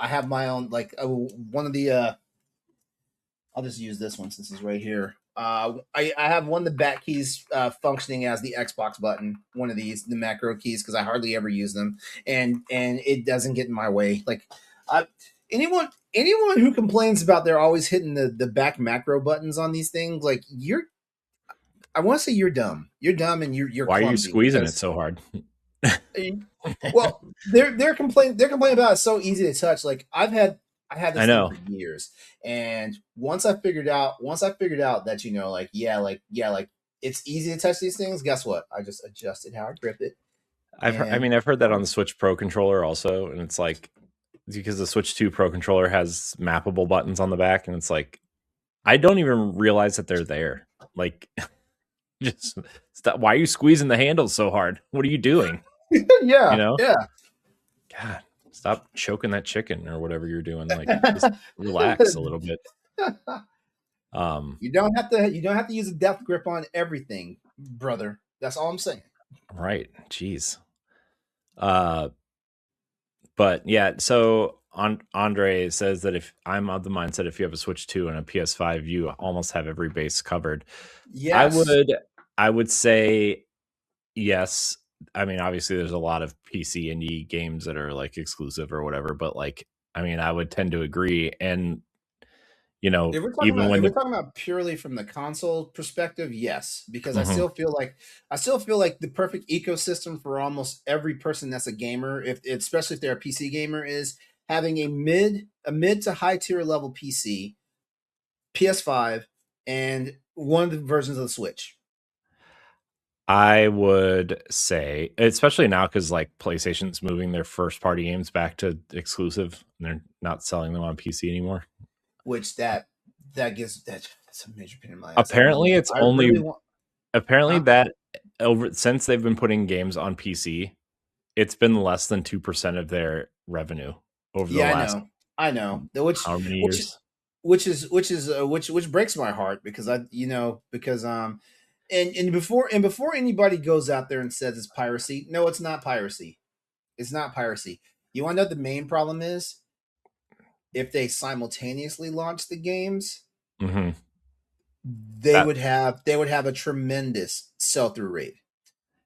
[SPEAKER 2] have my own like one of the I'll just use this one since it's right here. I have one of the back keys functioning as the Xbox button. One of these, the macro keys, because I hardly ever use them, and it doesn't get in my way. Like, I, anyone who complains about they're always hitting the back macro buttons on these things, like I want to say you're dumb. You're dumb and you're
[SPEAKER 1] why are you
[SPEAKER 2] clumsy
[SPEAKER 1] squeezing it
[SPEAKER 2] because
[SPEAKER 1] so hard?
[SPEAKER 2] well, they're complaining about it's so easy to touch. Like I had
[SPEAKER 1] I
[SPEAKER 2] this thing
[SPEAKER 1] know.
[SPEAKER 2] for years, and once I figured out that like it's easy to touch these things. Guess what? I just adjusted how I grip it,
[SPEAKER 1] I
[SPEAKER 2] and
[SPEAKER 1] mean, I've heard that on the Switch Pro controller also, and it's like because the Switch 2 Pro controller has mappable buttons on the back, and it's like I don't even realize that they're there. Like, just stop. Why are you squeezing the handles so hard? What are you doing? You
[SPEAKER 2] yeah,
[SPEAKER 1] know,
[SPEAKER 2] yeah.
[SPEAKER 1] God, stop choking that chicken or whatever you're doing. Like, just relax a little bit. Um,
[SPEAKER 2] You don't have to use a death grip on everything, brother. That's all I'm saying.
[SPEAKER 1] right. Jeez. Uh, but yeah, so Andre says that if I'm of the mindset if you have a Switch 2 and a PS5, you almost have every base covered. I
[SPEAKER 2] Yes.
[SPEAKER 1] would I would say yes. I mean, obviously there's a lot of PC indie games that are like exclusive or whatever, but like I mean, I would tend to agree. And even when
[SPEAKER 2] If we're
[SPEAKER 1] the
[SPEAKER 2] talking about purely from the console perspective, yes, because
[SPEAKER 1] Mhm.
[SPEAKER 2] I still feel like the perfect ecosystem for almost every person that's a gamer, if especially if they're a PC gamer, is having a mid to high tier level PC, PS5, and one of the versions of the Switch.
[SPEAKER 1] I would say, especially now, because like PlayStation's moving their first party games back to exclusive, and they're not selling them on PC anymore.
[SPEAKER 2] Which that's a major pain in my ass.
[SPEAKER 1] Apparently, it's
[SPEAKER 2] I
[SPEAKER 1] only
[SPEAKER 2] really want,
[SPEAKER 1] apparently
[SPEAKER 2] huh?
[SPEAKER 1] that over since they've been putting games on PC, it's been less than 2% of their revenue over the
[SPEAKER 2] Yeah,
[SPEAKER 1] last
[SPEAKER 2] I know.
[SPEAKER 1] how many
[SPEAKER 2] Which
[SPEAKER 1] years?
[SPEAKER 2] which breaks my heart because because and before anybody goes out there and says it's piracy, no, it's not piracy. It's not piracy. You want to know what the main problem is? If they simultaneously launch the games,
[SPEAKER 1] Hmm. That
[SPEAKER 2] they would have a tremendous sell through rate.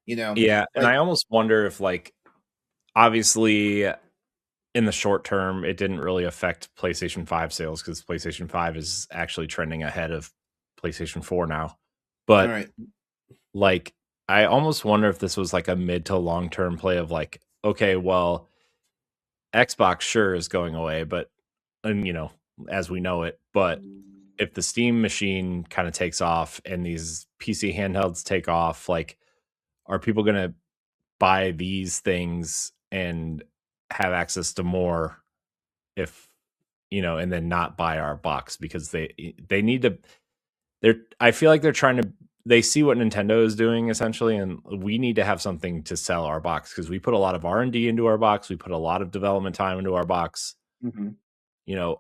[SPEAKER 2] You know,
[SPEAKER 1] yeah, and
[SPEAKER 2] like
[SPEAKER 1] I almost wonder if like obviously in the short term it didn't really affect PlayStation 5 sales because PlayStation 5 is actually trending ahead of PlayStation 4 now.
[SPEAKER 2] all
[SPEAKER 1] But
[SPEAKER 2] right,
[SPEAKER 1] like I almost wonder if this was like a mid to long term play of like, okay, well, Xbox sure is going away, but and as we know it, but if the Steam machine kind of takes off and these PC handhelds take off, like are people going to buy these things and have access to more if and then not buy our box because they need to I feel like they're trying to they see what Nintendo is doing essentially, and we need to have something to sell our box because we put a lot of R&D into our box, we put a lot of development time into our box.
[SPEAKER 2] hmm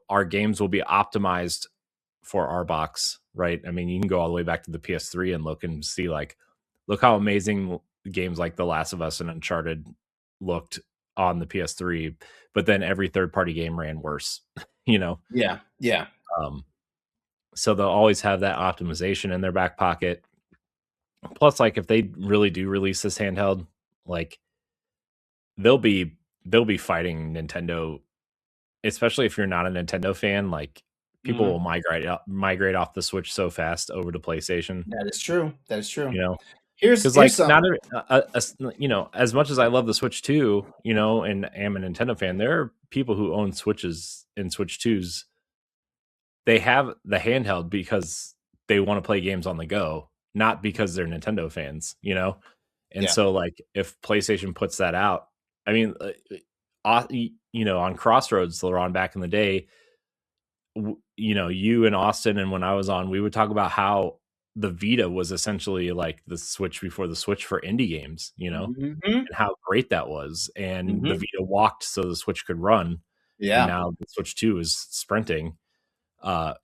[SPEAKER 1] Our games will be optimized for our box, right? I mean, you can go all the way back to the PS3 and look and see like, look how amazing games like The Last of Us and Uncharted looked on the PS3, but then every third party game ran worse, you know?
[SPEAKER 2] Yeah, yeah.
[SPEAKER 1] Um, so they'll always have that optimization in their back pocket. Plus, like if they really do release this handheld, like they'll be they'll be fighting Nintendo, especially if you're not a Nintendo fan. Like people
[SPEAKER 2] Mhm.
[SPEAKER 1] will migrate off the Switch so fast over to PlayStation,
[SPEAKER 2] That is true. That is true.
[SPEAKER 1] you know,
[SPEAKER 2] Here's
[SPEAKER 1] because
[SPEAKER 2] here's
[SPEAKER 1] like not
[SPEAKER 2] something.
[SPEAKER 1] you know, as much as I love the Switch 2, you know, and am a Nintendo fan, there are people who own Switches and Switch 2s. They have the handheld because they want to play games on the go, not because they're Nintendo fans, you know? And
[SPEAKER 2] Yeah.
[SPEAKER 1] so like if PlayStation puts that out, I mean, you know, on Crossroads, LeRon, back in the day, you know, you and Austin and when I was on, we would talk about how the Vita was essentially like the Switch before the Switch for indie games, you know,
[SPEAKER 2] Mhm.
[SPEAKER 1] and how great that was. And the
[SPEAKER 2] Mhm.
[SPEAKER 1] Vita walked so the Switch could run, and
[SPEAKER 2] Yeah.
[SPEAKER 1] now the Switch 2 is sprinting.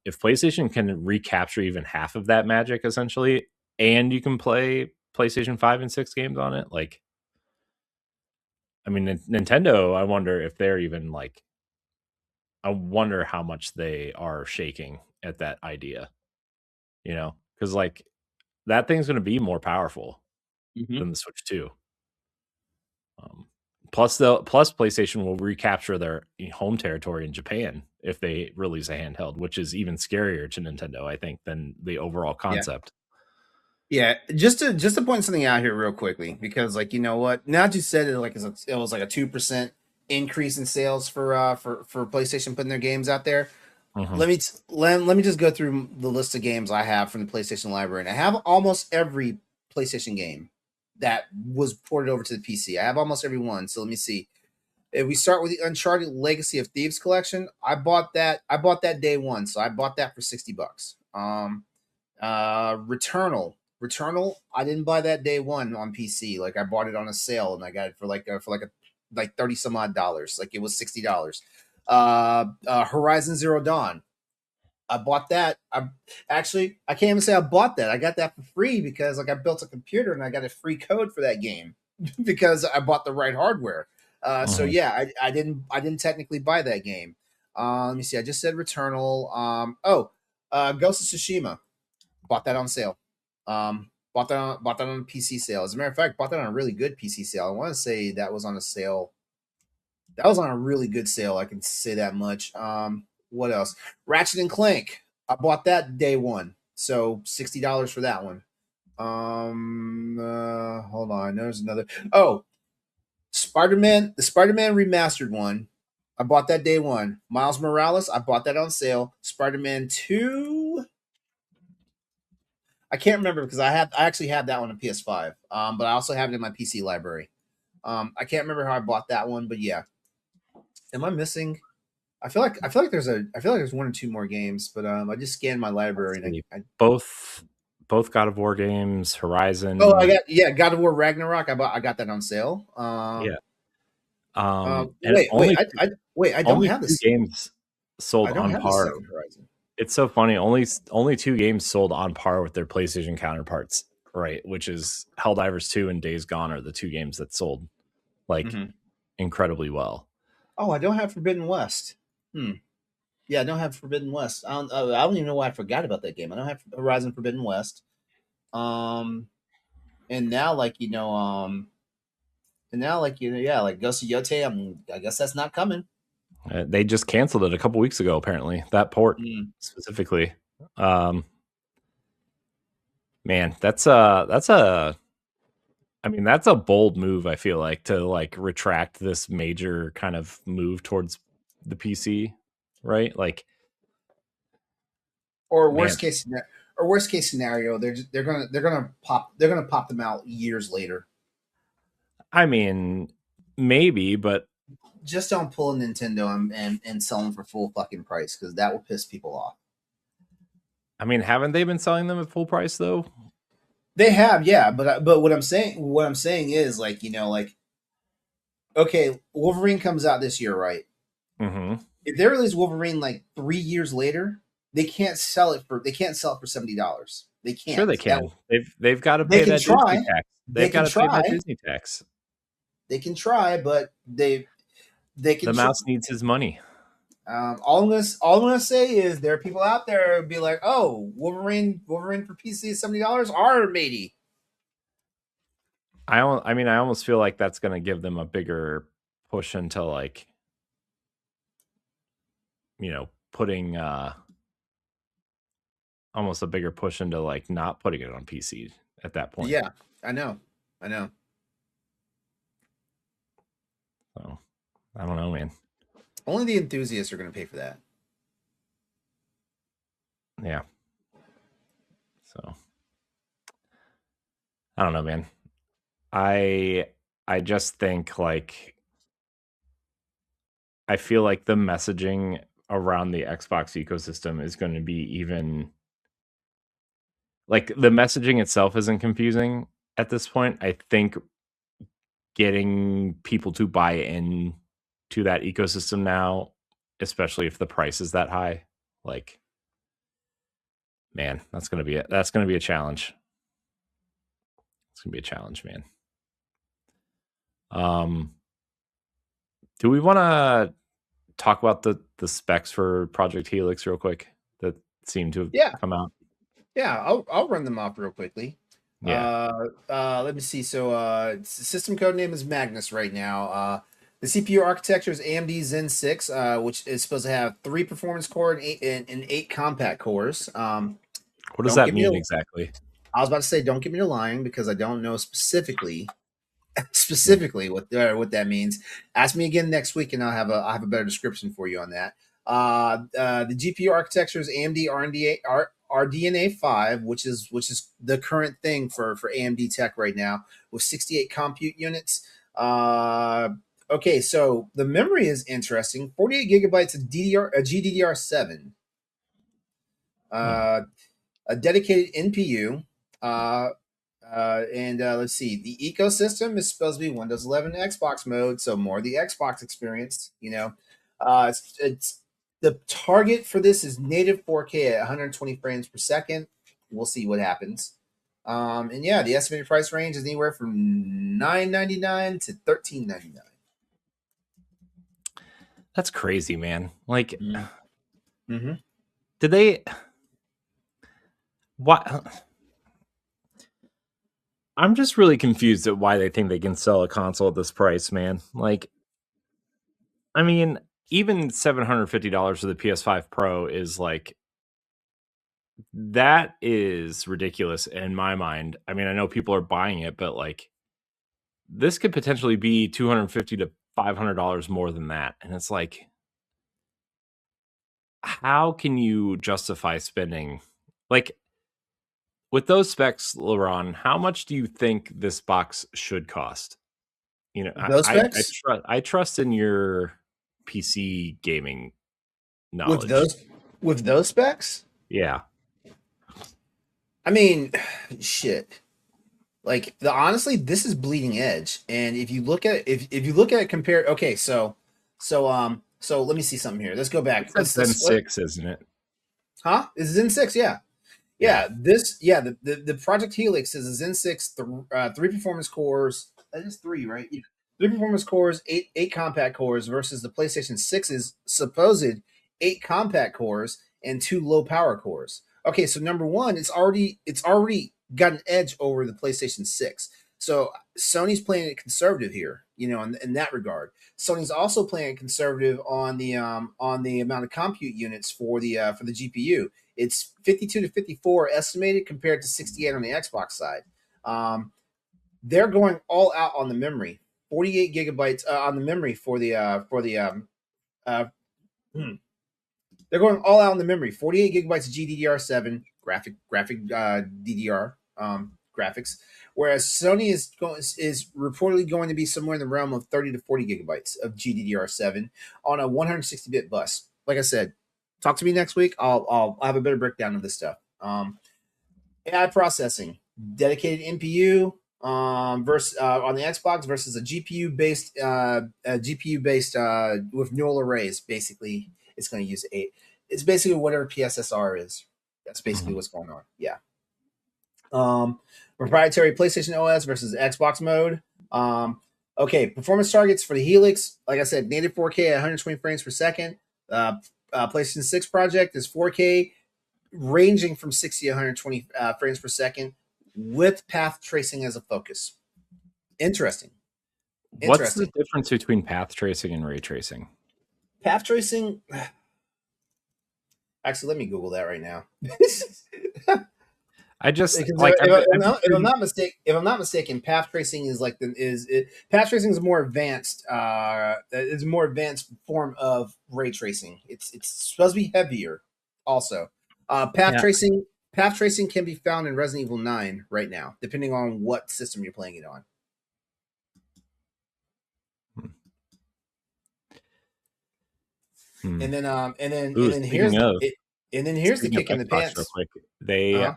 [SPEAKER 1] If PlayStation can recapture even half of that magic, essentially, and you can play PlayStation 5 and 6 games on it, like, I mean, Nintendo, I wonder if they're even like, I wonder how much they are shaking at that idea, you know? Because, like, that thing's going to be more powerful
[SPEAKER 2] Mhm.
[SPEAKER 1] than the Switch 2. Um, plus PlayStation will recapture their home territory in Japan if they release a handheld, which is even scarier to Nintendo, I think, than the overall
[SPEAKER 2] Yeah.
[SPEAKER 1] concept.
[SPEAKER 2] Yeah, just to point something out here real quickly, because like you know what, now that you said it, like it was like a 2% increase in sales for PlayStation putting their games out there.
[SPEAKER 1] Mhm.
[SPEAKER 2] Let me just go through the list of games I have from the PlayStation library, and I have almost every PlayStation game that was ported over to the PC. I have almost every one. So let me see. If we start with the Uncharted Legacy of Thieves collection, I bought that. I bought that day one, so I bought that for $60. Returnal, I didn't buy that day one on PC. Like I bought it on a sale and I got it for like 30 some odd dollars. Like it was $60. Horizon Zero Dawn, I bought that. I can't even say I bought that. I got that for free because like I built a computer and I got a free code for that game because I bought the right hardware. So
[SPEAKER 1] Mhm.
[SPEAKER 2] yeah, I didn't technically buy that game. Let me see. I just said Returnal. Ghost of Tsushima, bought that on sale. Bought that on a PC sale. As a matter of fact, bought that on a really good PC sale. I want to say that was on a sale. That was on a really good sale. I can say that much. What else? Ratchet and Clank. I bought that day one, so $60 for that one. Hold on. There's another. Oh, the Spider-Man remastered one. I bought that day one. Miles Morales. I bought that on sale. Spider-Man 2. I can't remember because I actually have that one on PS5. But I also have it in my PC library. I can't remember how I bought that one, but yeah. Am I missing? I feel like there's one or two more games, but I just scanned my
[SPEAKER 1] Let's
[SPEAKER 2] library and
[SPEAKER 1] see.
[SPEAKER 2] I
[SPEAKER 1] Both God of War games,
[SPEAKER 2] oh I
[SPEAKER 1] Horizon,
[SPEAKER 2] got yeah God of War Ragnarok. I got that on sale.
[SPEAKER 1] yeah. And
[SPEAKER 2] Wait wait I wait I don't
[SPEAKER 1] only
[SPEAKER 2] have
[SPEAKER 1] 2
[SPEAKER 2] this.
[SPEAKER 1] games sold
[SPEAKER 2] I don't
[SPEAKER 1] on
[SPEAKER 2] have the
[SPEAKER 1] par.
[SPEAKER 2] second Horizon.
[SPEAKER 1] It's so funny. Only 2 games sold on par with their PlayStation counterparts, right? Which is Helldivers 2 and Days Gone are the 2 games that sold like
[SPEAKER 2] Hmm.
[SPEAKER 1] incredibly well.
[SPEAKER 2] Oh, I don't have Forbidden West. Hmm. Yeah, I don't have Forbidden West. I don't even know why I forgot about that game. I don't have Horizon Forbidden West. Um, and now like you know yeah, like Ghost of Yote. I guess that's not coming.
[SPEAKER 1] They just canceled it a couple weeks ago apparently. That port
[SPEAKER 2] Mm.
[SPEAKER 1] specifically. Um Man, that's a I mean, that's a bold move, I feel like, to like retract this major kind of move towards the PC, right? Like,
[SPEAKER 2] Or
[SPEAKER 1] man,
[SPEAKER 2] worst case scenario, they're gonna pop them out years later.
[SPEAKER 1] I mean, maybe, but
[SPEAKER 2] Just don't pull a Nintendo and sell them for full fucking price because that will piss people off.
[SPEAKER 1] I mean, haven't they been selling them at full price though?
[SPEAKER 2] They have, yeah, but what I'm saying is like like okay, Wolverine comes out this year, right?
[SPEAKER 1] Mhm.
[SPEAKER 2] If they release Wolverine like 3 years later, they can't sell it for $70. They
[SPEAKER 1] Sure,
[SPEAKER 2] can't.
[SPEAKER 1] they can. They've got to
[SPEAKER 2] They
[SPEAKER 1] pay
[SPEAKER 2] can
[SPEAKER 1] that Disney
[SPEAKER 2] try.
[SPEAKER 1] tax.
[SPEAKER 2] They
[SPEAKER 1] They've got
[SPEAKER 2] can
[SPEAKER 1] to pay that
[SPEAKER 2] try.
[SPEAKER 1] Disney tax.
[SPEAKER 2] They can try, but they can.
[SPEAKER 1] The mouse needs his money.
[SPEAKER 2] All I'm gonna say is there are people out there who be like, "Oh, Wolverine for PC is $70, or matey."
[SPEAKER 1] I mean, I almost feel like that's going to give them a bigger push into like, putting almost a bigger push into like not putting it on PC at that point.
[SPEAKER 2] Yeah, I know.
[SPEAKER 1] So I don't know, man.
[SPEAKER 2] Only the enthusiasts are going to pay for that.
[SPEAKER 1] Yeah. So I don't know, man. I just think like I feel like the messaging around the Xbox ecosystem is going to be even like the messaging itself isn't confusing at this point. I think getting people to buy in to that ecosystem now, especially if the price is that high, like man, that's going to be a challenge. It's going to be a challenge, man. Do we want to talk about the specs for Project Helix real quick that seem to have come out?
[SPEAKER 2] Yeah, I'll run them off real quickly.
[SPEAKER 1] Yeah.
[SPEAKER 2] Let me see. So, system code name is Magnus right now. The CPU architecture is AMD Zen 6, which is supposed to have 3 performance core and 8 compact cores.
[SPEAKER 1] What does that mean exactly?
[SPEAKER 2] I was about to say, don't get me to lying because I don't know specifically what that means. Ask me again next week, and I'll have a better description for you on that. The GPU architecture is AMD RDNA 5, which is the current thing for AMD tech right now, with 68 compute units. Okay, so the memory is interesting. 48 gigabytes of GDDR7. A dedicated NPU. And let's see, the ecosystem is supposed to be Windows 11 Xbox mode, so more of the Xbox experience. It's the target for this is native 4K at 120 frames per second. We'll see what happens. And yeah, the estimated price range is anywhere from $9.99 to $13.99.
[SPEAKER 1] That's crazy, man. Like,
[SPEAKER 2] Mm-hmm.
[SPEAKER 1] did they? What? I'm just really confused at why they think they can sell a console at this price, man. Like, I mean, even $750 for the PS5 Pro is like, that is ridiculous in my mind. I mean, I know people are buying it, but like, this could potentially be $250 to $500 more than that. And it's like, how can you justify spending like with those specs, LeRon? How much do you think this box should cost?
[SPEAKER 2] Those specs
[SPEAKER 1] I trust in your PC gaming
[SPEAKER 2] with
[SPEAKER 1] knowledge.
[SPEAKER 2] those specs.
[SPEAKER 1] Yeah.
[SPEAKER 2] I mean, shit. Like honestly, this is bleeding edge. And if you look at it, if you look at it compared, okay, so let me see something here. Let's go back.
[SPEAKER 1] It's Zen 6, isn't it?
[SPEAKER 2] Huh? This is Zen 6, yeah. The Project Helix is a Zen 6, 3 performance cores. That is 3, right? Yeah. 3 performance cores, 8 compact cores versus the PlayStation 6's supposed 8 compact cores and 2 low power cores. Okay, so number one, it's already got an edge over the PlayStation 6. So Sony's playing it conservative here, in that regard. Sony's also playing conservative on the amount of compute units for the GPU. It's 52 to 54 estimated compared to 68 on the Xbox side. They're going all out on the memory. 48 gigabytes on the memory for the they're going all out on the memory. 48 gigabytes of GDDR7 graphic DDR graphics, whereas Sony is reportedly going to be somewhere in the realm of 30 to 40 gigabytes of GDDR7 on a 160-bit bus. Like I said, talk to me next week. I'll have a better breakdown of this stuff. AI processing, dedicated NPU versus on the Xbox versus a GPU based with neural arrays. Basically, it's going to use 8. It's basically whatever PSSR is. That's basically what's going on. Yeah. Proprietary PlayStation OS versus Xbox mode. Okay, performance targets for the Helix. Like I said, native 4K at 120 frames per second. PlayStation 6 project is 4K, ranging from 60 to 120 frames per second, with path tracing as a focus. Interesting.
[SPEAKER 1] What's the difference between path tracing and ray tracing?
[SPEAKER 2] Path tracing. Actually, let me Google that right now.
[SPEAKER 1] I just
[SPEAKER 2] if I'm not mistaken, path tracing is like path tracing is more advanced. Is a more advanced form of ray tracing. It's supposed to be heavier. Also, path tracing can be found in Resident Evil 9 right now, depending on what system you're playing it on. And then here's the kick in the pants.
[SPEAKER 1] Real quick.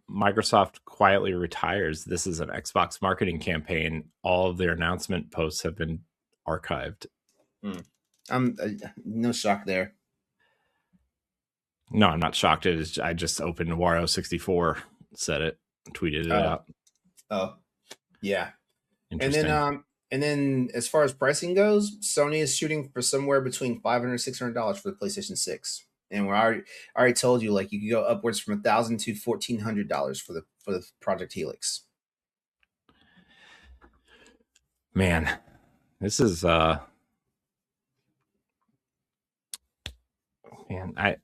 [SPEAKER 1] Microsoft quietly retires. This is an Xbox marketing campaign. All of their announcement posts have been archived.
[SPEAKER 2] I'm no shock there.
[SPEAKER 1] No, I'm not shocked. I just opened Wario 64, said it, tweeted it out.
[SPEAKER 2] Oh, yeah. And then as far as pricing goes, Sony is shooting for somewhere between $500 and $600 for the PlayStation 6. And I already told you, like, you could go upwards from $1,000 to $1,400 for the Project Helix.
[SPEAKER 1] Man, this is man, I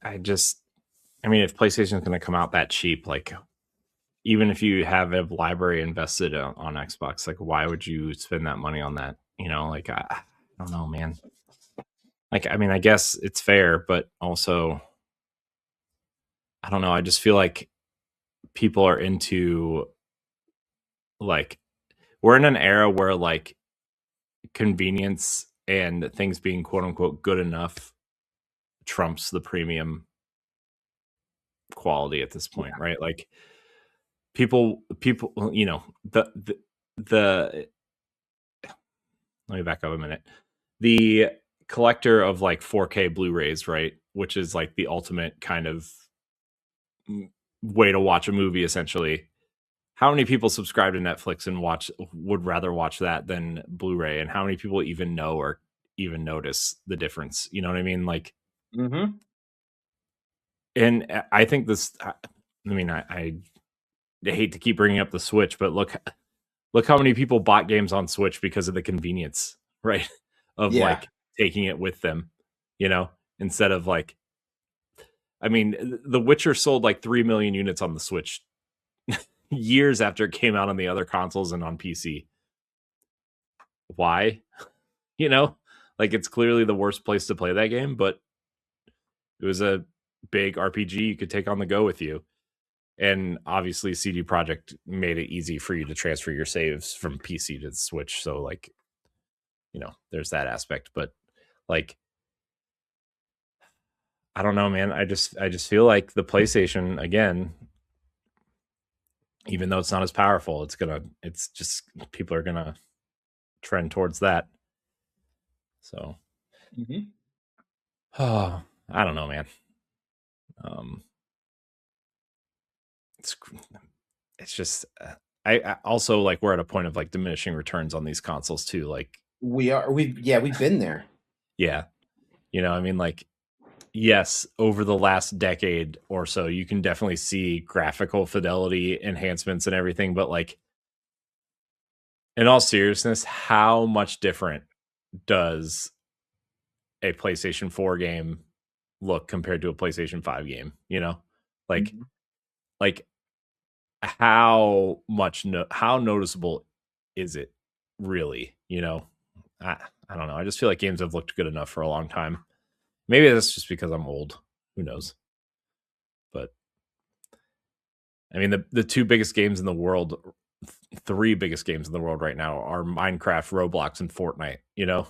[SPEAKER 1] mean, if PlayStation is going to come out that cheap, like, even if you have a library invested on Xbox, like, why would you spend that money on that? You know, like, I don't know, man. Like, I mean, I guess it's fair, but also, I don't know. I just feel like people are into, like, we're in an era where, like, convenience and things being quote unquote good enough trumps the premium quality at this point, right? Like, people, you know, the let me back up a minute. The collector of like 4K Blu-rays, right, which is like the ultimate kind of way to watch a movie, essentially. How many people subscribe to Netflix and would rather watch that than Blu-ray? And how many people even know or even notice the difference? You know what I mean? Like, and I think this. I mean, I hate to keep bringing up the Switch, but look how many people bought games on Switch because of the convenience, right? Of like taking it with them, you know, instead of like, I mean, The Witcher sold like 3 million units on the Switch years after it came out on the other consoles and on PC. Why? You know, like, it's clearly the worst place to play that game, but it was a big RPG you could take on the go with you. And obviously CD Projekt made it easy for you to transfer your saves from PC to the Switch. So, like, you know, there's that aspect. But, like, I don't know, man. I just feel like the PlayStation, again, even though it's not as powerful, it's just, people are gonna trend towards that. So, I don't know, man. It's just, I also, like, we're at a point of like diminishing returns on these consoles too. Like,
[SPEAKER 2] we've been there.
[SPEAKER 1] Yeah. You know, I mean, like, yes, over the last decade or so, you can definitely see graphical fidelity enhancements and everything, but, like, in all seriousness, how much different does a PlayStation 4 game look compared to a PlayStation 5 game? You know, like, like how noticeable is it really? You know, I don't know. I just feel like games have looked good enough for a long time. Maybe that's just because I'm old. Who knows? But I mean, the two biggest games in the world, three biggest games in the world right now are Minecraft, Roblox, and Fortnite. You know,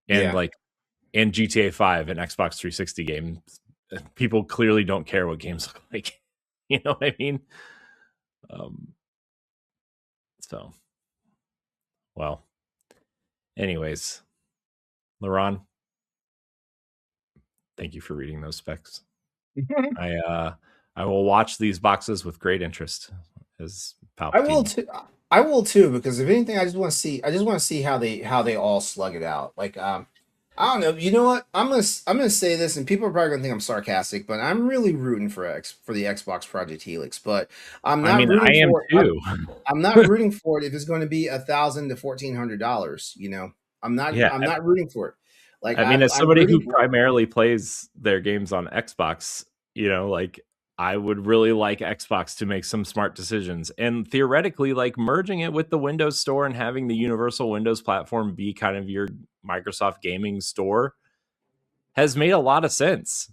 [SPEAKER 1] and and GTA 5 and Xbox 360 games. People clearly don't care what games look like. You know what I mean? So, well, anyways, LeRon, Thank you for reading those specs. I will watch these boxes with great interest as
[SPEAKER 2] I will
[SPEAKER 1] Palpatine.
[SPEAKER 2] too. I will too, because if anything, I just want to see. I just want to see how they all slug it out. Like, I don't know. You know what? I'm gonna say this, and people are probably gonna think I'm sarcastic, but I'm really rooting for the Xbox Project Helix. But I'm
[SPEAKER 1] I
[SPEAKER 2] not
[SPEAKER 1] mean, I
[SPEAKER 2] rooting
[SPEAKER 1] am
[SPEAKER 2] for it.
[SPEAKER 1] too.
[SPEAKER 2] I'm not rooting for it if it's going to be $1,000 to $1,400. You know,
[SPEAKER 1] Yeah,
[SPEAKER 2] I'm not rooting for it. Like
[SPEAKER 1] I mean, as
[SPEAKER 2] I'm
[SPEAKER 1] somebody who
[SPEAKER 2] rooting for.
[SPEAKER 1] primarily plays their games on Xbox, like I would really like Xbox to make some smart decisions. And theoretically, like merging it with the Windows Store and having the universal Windows platform be kind of your Microsoft gaming store has made a lot of sense,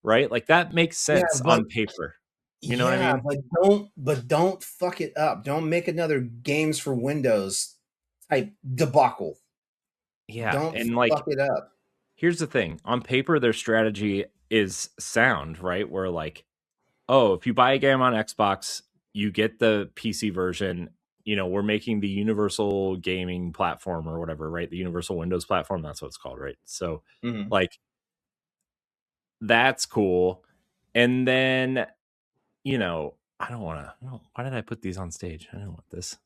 [SPEAKER 1] right? Like that makes
[SPEAKER 2] Yeah,
[SPEAKER 1] sense
[SPEAKER 2] but
[SPEAKER 1] on paper. You know what I
[SPEAKER 2] yeah,
[SPEAKER 1] mean?
[SPEAKER 2] but don't fuck it up. Don't make another games for Windows type debacle.
[SPEAKER 1] Yeah.
[SPEAKER 2] Don't
[SPEAKER 1] And
[SPEAKER 2] fuck
[SPEAKER 1] like,
[SPEAKER 2] it up.
[SPEAKER 1] here's the thing on paper, their strategy is sound, right? Where like, oh, if you buy a game on Xbox, you get the PC version. We're making the universal gaming platform or whatever, right? The universal Windows platform. That's what it's called, right? So,
[SPEAKER 2] Mhm.
[SPEAKER 1] like, that's cool. And then, I don't want to. Why did I put these on stage? I don't want this.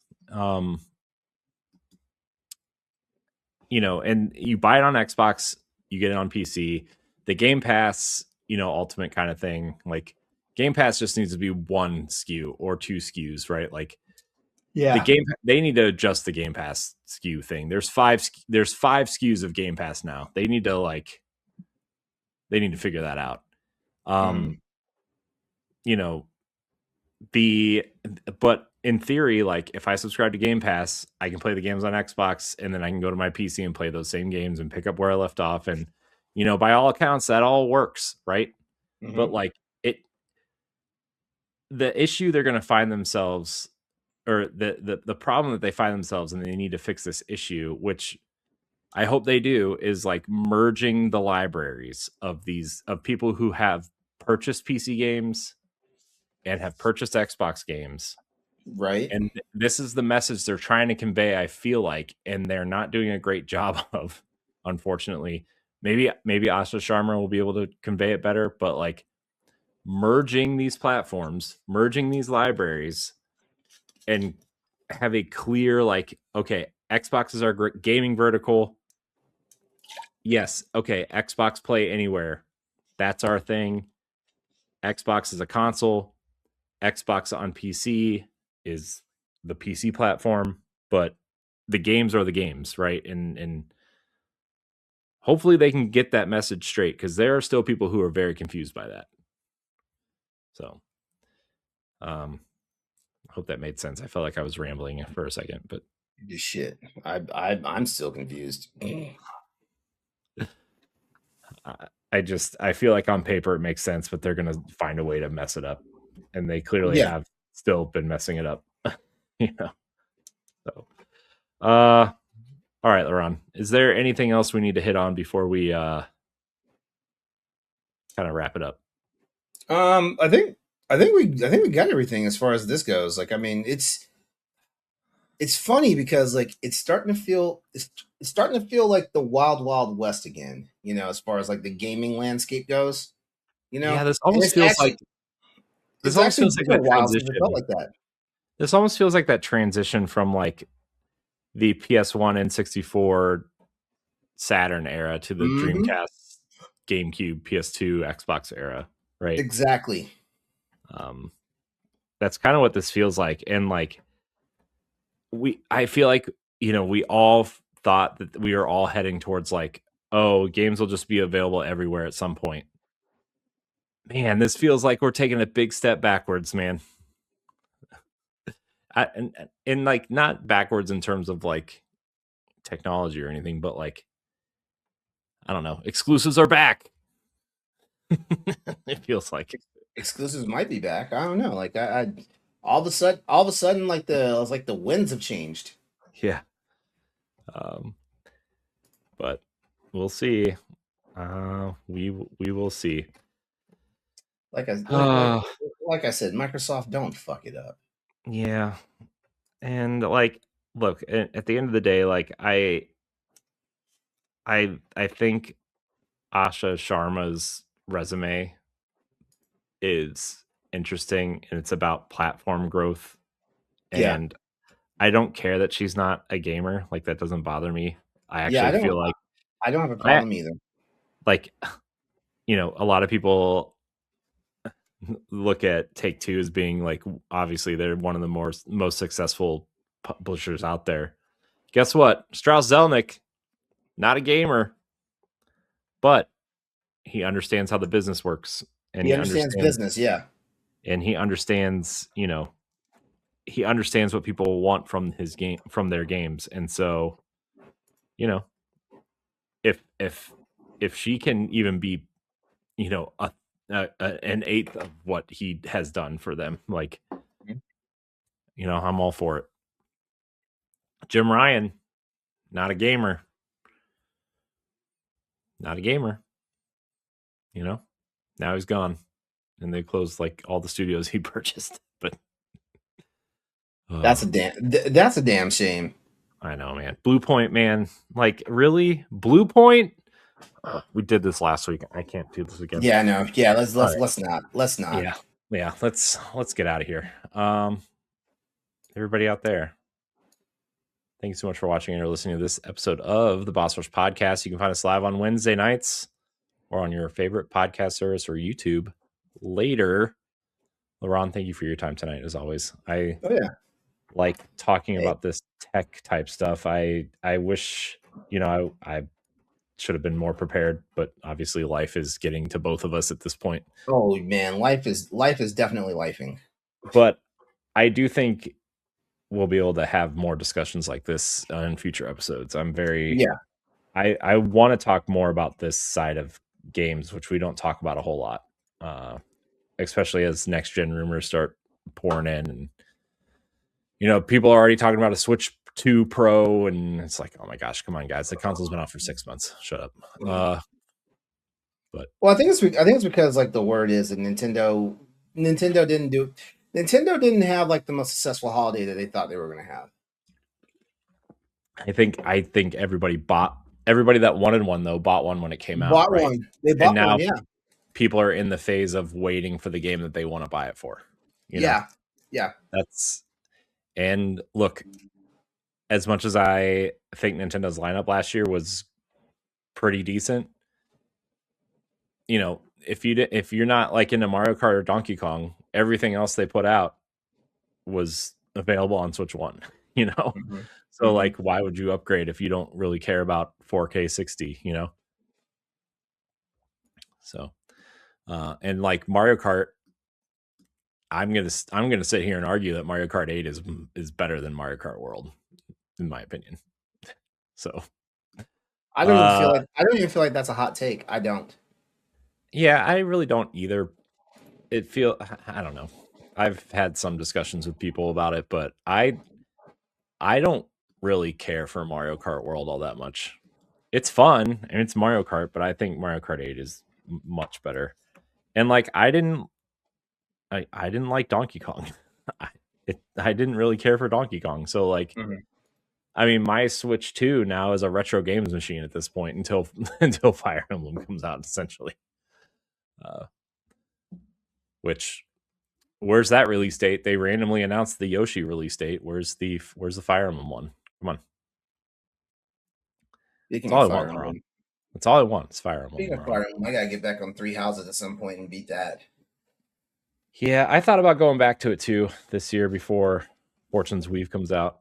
[SPEAKER 1] And you buy it on Xbox, you get it on PC. The Game Pass, ultimate kind of thing. Like, Game Pass just needs to be one SKU or two SKUs, right? Like,
[SPEAKER 2] Yeah.
[SPEAKER 1] they need to adjust the Game Pass SKU thing. There's five SKUs of Game Pass now. They need to figure that out.
[SPEAKER 2] Mhm.
[SPEAKER 1] Um, you know, but in theory, like if I subscribe to Game Pass, I can play the games on Xbox and then I can go to my PC and play those same games and pick up where I left off. And, by all accounts, that all works, right? But
[SPEAKER 2] Mhm.
[SPEAKER 1] like the issue they're gonna find themselves or the problem that they find themselves and they need to fix this issue, which I hope they do, is like merging the libraries of people who have purchased PC games and have purchased Xbox games.
[SPEAKER 2] Right.
[SPEAKER 1] And this is the message they're trying to convey, I feel like, and they're not doing a great job of, unfortunately. Maybe Asha Sharma will be able to convey it better, but like merging these platforms, merging these libraries, and have a clear like, okay, Xbox is our gaming vertical. Yes, okay, Xbox Play Anywhere. That's our thing. Xbox is a console. Xbox on PC is the PC platform, but the games are the games, right? And hopefully they can get that message straight because there are still people who are very confused by that. So, I hope that made sense. I felt like I was rambling for a second, but
[SPEAKER 2] Shit. I'm still confused.
[SPEAKER 1] I feel like on paper it makes sense, but they're gonna find a way to mess it up, and they clearly
[SPEAKER 2] Yeah.
[SPEAKER 1] have still been messing it up. you know. So, all right, LeRon, is there anything else we need to hit on before we kind of wrap it up?
[SPEAKER 2] I think I think we got everything as far as this goes. Like, I mean, it's funny because like it's starting to feel like the wild wild west again. You know, as far as like the gaming landscape goes. You
[SPEAKER 1] Yeah,
[SPEAKER 2] know, and
[SPEAKER 1] this
[SPEAKER 2] it's
[SPEAKER 1] almost
[SPEAKER 2] actually
[SPEAKER 1] feels like
[SPEAKER 2] been a
[SPEAKER 1] that
[SPEAKER 2] while since it felt
[SPEAKER 1] transition.
[SPEAKER 2] like that.
[SPEAKER 1] This almost feels like that transition from like the PS1 N64 Saturn era to the
[SPEAKER 2] Hmm.
[SPEAKER 1] Dreamcast, GameCube, PS2, Xbox era, right?
[SPEAKER 2] Exactly.
[SPEAKER 1] Um, that's kind of what this feels like, and like I feel like we all thought that we were all heading towards like, oh, games will just be available everywhere at some point. Man, this feels like we're taking a big step backwards, man. And like not backwards in terms of like technology or anything, but like I don't know, exclusives are back. It feels like,
[SPEAKER 2] Exclusives might be back. I don't know. Like I all of a sudden, like the winds have changed.
[SPEAKER 1] yeah. Um, but we'll see. We will see.
[SPEAKER 2] Like I
[SPEAKER 1] Uh,
[SPEAKER 2] like I said, Microsoft, don't fuck it up.
[SPEAKER 1] yeah, and like, look, at the end of the day, like I think Asha Sharma's resume is interesting, and it's about platform growth.
[SPEAKER 2] Yeah.
[SPEAKER 1] And I don't care that she's not a gamer. Like, that doesn't bother me. I
[SPEAKER 2] Yeah,
[SPEAKER 1] actually feel like
[SPEAKER 2] I don't have a
[SPEAKER 1] I
[SPEAKER 2] problem either.
[SPEAKER 1] like, a lot of people look at Take-Two as being like, obviously they're one of the most successful publishers out there. Guess what? Strauss Zelnick, not a gamer, but he understands how the business works, and
[SPEAKER 2] He understands business, yeah.
[SPEAKER 1] he understands, he understands what people want from their games. And so, you know, if she can even be, an eighth of what he has done for them, like, I'm all for it. Jim Ryan, not a gamer. Not a gamer. Now he's gone, and they closed like all the studios he purchased. But
[SPEAKER 2] That's a damn shame.
[SPEAKER 1] I know, man. Blue Point, man. Like, really? Blue Point? We did this last week. I can't do this again.
[SPEAKER 2] Yeah, no. Yeah, let's
[SPEAKER 1] All right.
[SPEAKER 2] let's not.
[SPEAKER 1] Yeah. Let's get out of here. Everybody out there, thank you so much for watching and or listening to this episode of the Boss Rush Podcast. You can find us live on Wednesday nights or on your favorite podcast service or YouTube later. LeRon, thank you for your time tonight, as always.
[SPEAKER 2] Oh yeah.
[SPEAKER 1] Like talking about this tech type stuff. I wish, I should have been more prepared, but obviously life is getting to both of us at this point.
[SPEAKER 2] Oh man, life is definitely lifing.
[SPEAKER 1] But I do think we'll be able to have more discussions like this in future episodes. I want to talk more about this side of games, which we don't talk about a whole lot, especially as next gen rumors start pouring in, and people are already talking about a Switch 2 Pro, and it's like, oh my gosh, come on, guys, the console's been out for 6 months. Shut up. But
[SPEAKER 2] well, I think it's because like the word is that Nintendo didn't have like the most successful holiday that they thought they were going to have.
[SPEAKER 1] I think everybody that wanted one though bought one when it came out.
[SPEAKER 2] Bought
[SPEAKER 1] right?
[SPEAKER 2] one. They bought
[SPEAKER 1] now
[SPEAKER 2] one. Yeah.
[SPEAKER 1] People are in the phase of waiting for the game that they want to buy it for.
[SPEAKER 2] Yeah.
[SPEAKER 1] And look, as much as I think Nintendo's lineup last year was pretty decent, if you're not like into Mario Kart or Donkey Kong, everything else they put out was available on Switch 1.
[SPEAKER 2] Mm-hmm.
[SPEAKER 1] So like, why would you upgrade if you don't really care about 4K 60? So, and like Mario Kart, I'm gonna sit here and argue that Mario Kart 8 is better than Mario Kart World, in my opinion. So,
[SPEAKER 2] I don't even feel like that's a hot take. I don't.
[SPEAKER 1] Yeah, I really don't either. I don't know. I've had some discussions with people about it, but I don't really care for Mario Kart World all that much. It's fun and it's Mario Kart, but I think Mario Kart 8 is much better. And like, I didn't like Donkey Kong. I didn't really care for Donkey Kong. So like, I mean, my Switch 2 now is a retro games machine at this point until Fire Emblem comes out, essentially. Which, where's that release date? They randomly announced the Yoshi release date. Where's the Fire Emblem one? Come on. That's all I want, LeRon. That's all I want. It's Fire Emblem.
[SPEAKER 2] I gotta get back on Three Houses at some point and beat that.
[SPEAKER 1] Yeah, I thought about going back to it too this year before Fortune's Weave comes out.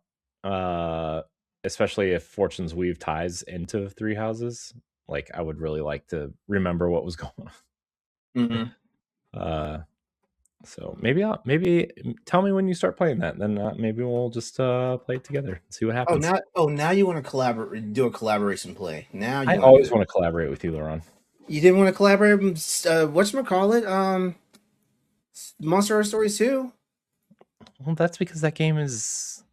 [SPEAKER 1] Especially if Fortune's Weave ties into Three Houses. Like, I would really like to remember what was going on. So maybe tell me when you start playing that. Then maybe we'll just play it together and see what happens.
[SPEAKER 2] Now you want to do a collaboration play. Now
[SPEAKER 1] I always want to collaborate with you, LeRon.
[SPEAKER 2] You didn't want to collaborate? Whatchamacallit? Monster Hunter Stories 2?
[SPEAKER 1] Well, that's because that game is...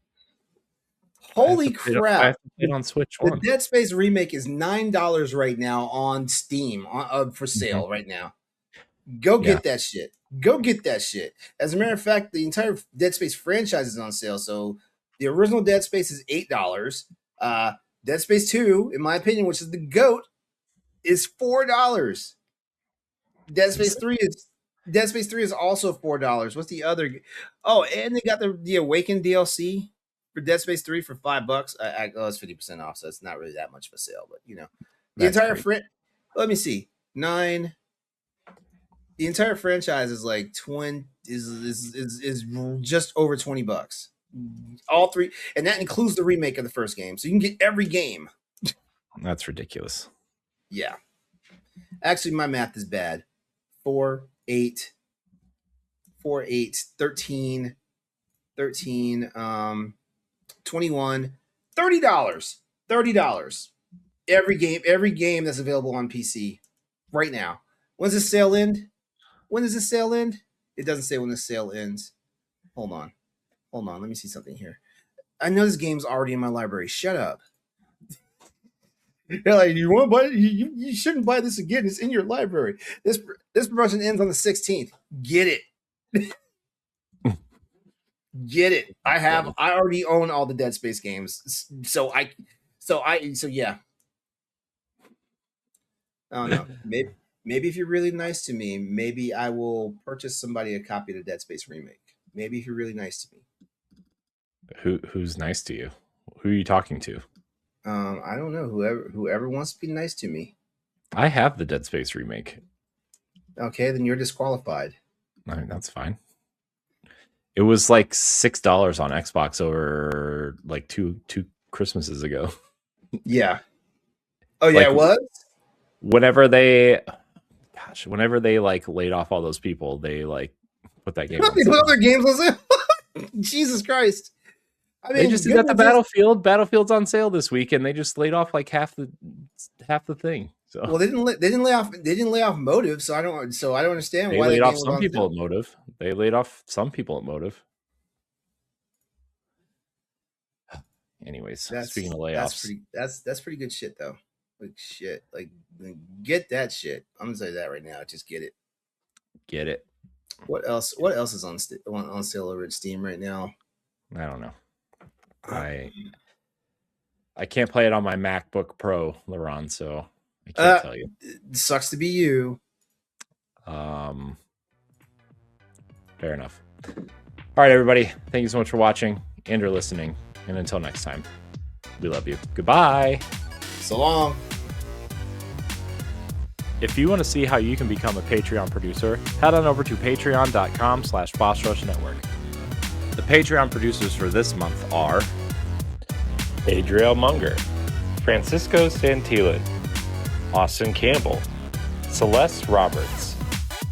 [SPEAKER 2] Holy crap!
[SPEAKER 1] I have to play it on Switch 1.
[SPEAKER 2] The Dead Space remake is $9 right now on Steam for sale right now. Go get that shit. Go get that shit. As a matter of fact, the entire Dead Space franchise is on sale. So the original Dead Space is $8. Dead Space 2, in my opinion, which is the GOAT, is $4. Dead Space 3 is also $4. What's the other? Oh, and they got the Awaken DLC for Dead Space 3 for $5. It's 50% off, so it's not really that much of a sale. But the
[SPEAKER 1] That's
[SPEAKER 2] entire
[SPEAKER 1] great.
[SPEAKER 2] let me see, 9. The entire franchise is like is just over $20. All three, and that includes the remake of the first game, so you can get every game.
[SPEAKER 1] That's ridiculous.
[SPEAKER 2] Yeah, actually, my math is bad. 4, 8, 13, 21, $30. $30. Every game that's available on PC right now. When's the sale end? When does the sale end? It doesn't say when the sale ends. Hold on. Let me see something here. I know this game's already in my library. Shut up. You're like, you want to buy it? You shouldn't buy this again. It's in your library. This promotion ends on the 16th. Get it. Get it. I already own all the Dead Space games. So yeah. I don't know. Maybe if you're really nice to me, maybe I will purchase somebody a copy of the Dead Space remake. Maybe if you're really nice to me.
[SPEAKER 1] Who's nice to you? Who are you talking to?
[SPEAKER 2] I don't know. Whoever wants to be nice to me.
[SPEAKER 1] I have the Dead Space remake.
[SPEAKER 2] Okay, then you're disqualified.
[SPEAKER 1] I mean, that's fine. It was like $6 on Xbox over like two Christmases ago.
[SPEAKER 2] Yeah. Oh yeah,
[SPEAKER 1] like,
[SPEAKER 2] it was.
[SPEAKER 1] Whenever they like laid off all those people, they like put that game.
[SPEAKER 2] They put other games on sale. Jesus Christ! I mean,
[SPEAKER 1] they just did that. The Battlefield's on sale this week, and they just laid off like half the thing. So
[SPEAKER 2] well, they didn't lay off Motive, so I don't understand why
[SPEAKER 1] they laid off some people at Motive. They laid off some people at Motive. Anyways, speaking of layoffs,
[SPEAKER 2] that's pretty good shit though. Like shit, like get that shit. I'm gonna say that right now. Just get it.
[SPEAKER 1] Get it.
[SPEAKER 2] What else is on sale over at Steam right now?
[SPEAKER 1] I don't know. I can't play it on my MacBook Pro, LeRon, so I can't tell you.
[SPEAKER 2] It sucks to be you.
[SPEAKER 1] Fair enough. All right, everybody. Thank you so much for watching and or listening. And until next time, we love you. Goodbye.
[SPEAKER 2] So long.
[SPEAKER 1] If you want to see how you can become a Patreon producer, head on over to patreon.com/BossRushNetwork. The Patreon producers for this month are Adriel Munger, Francisco Santillan, Austin Campbell, Celeste Roberts,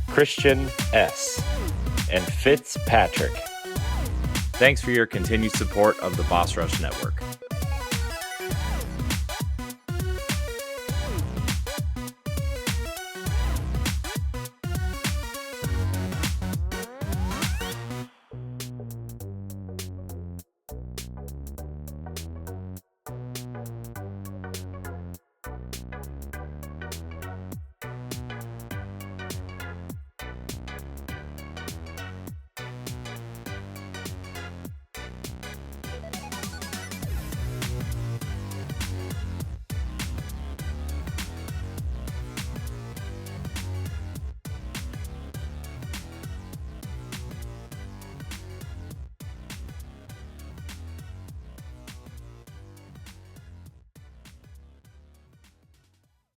[SPEAKER 1] Christian S., and Fitzpatrick. Thanks for your continued support of the Boss Rush Network.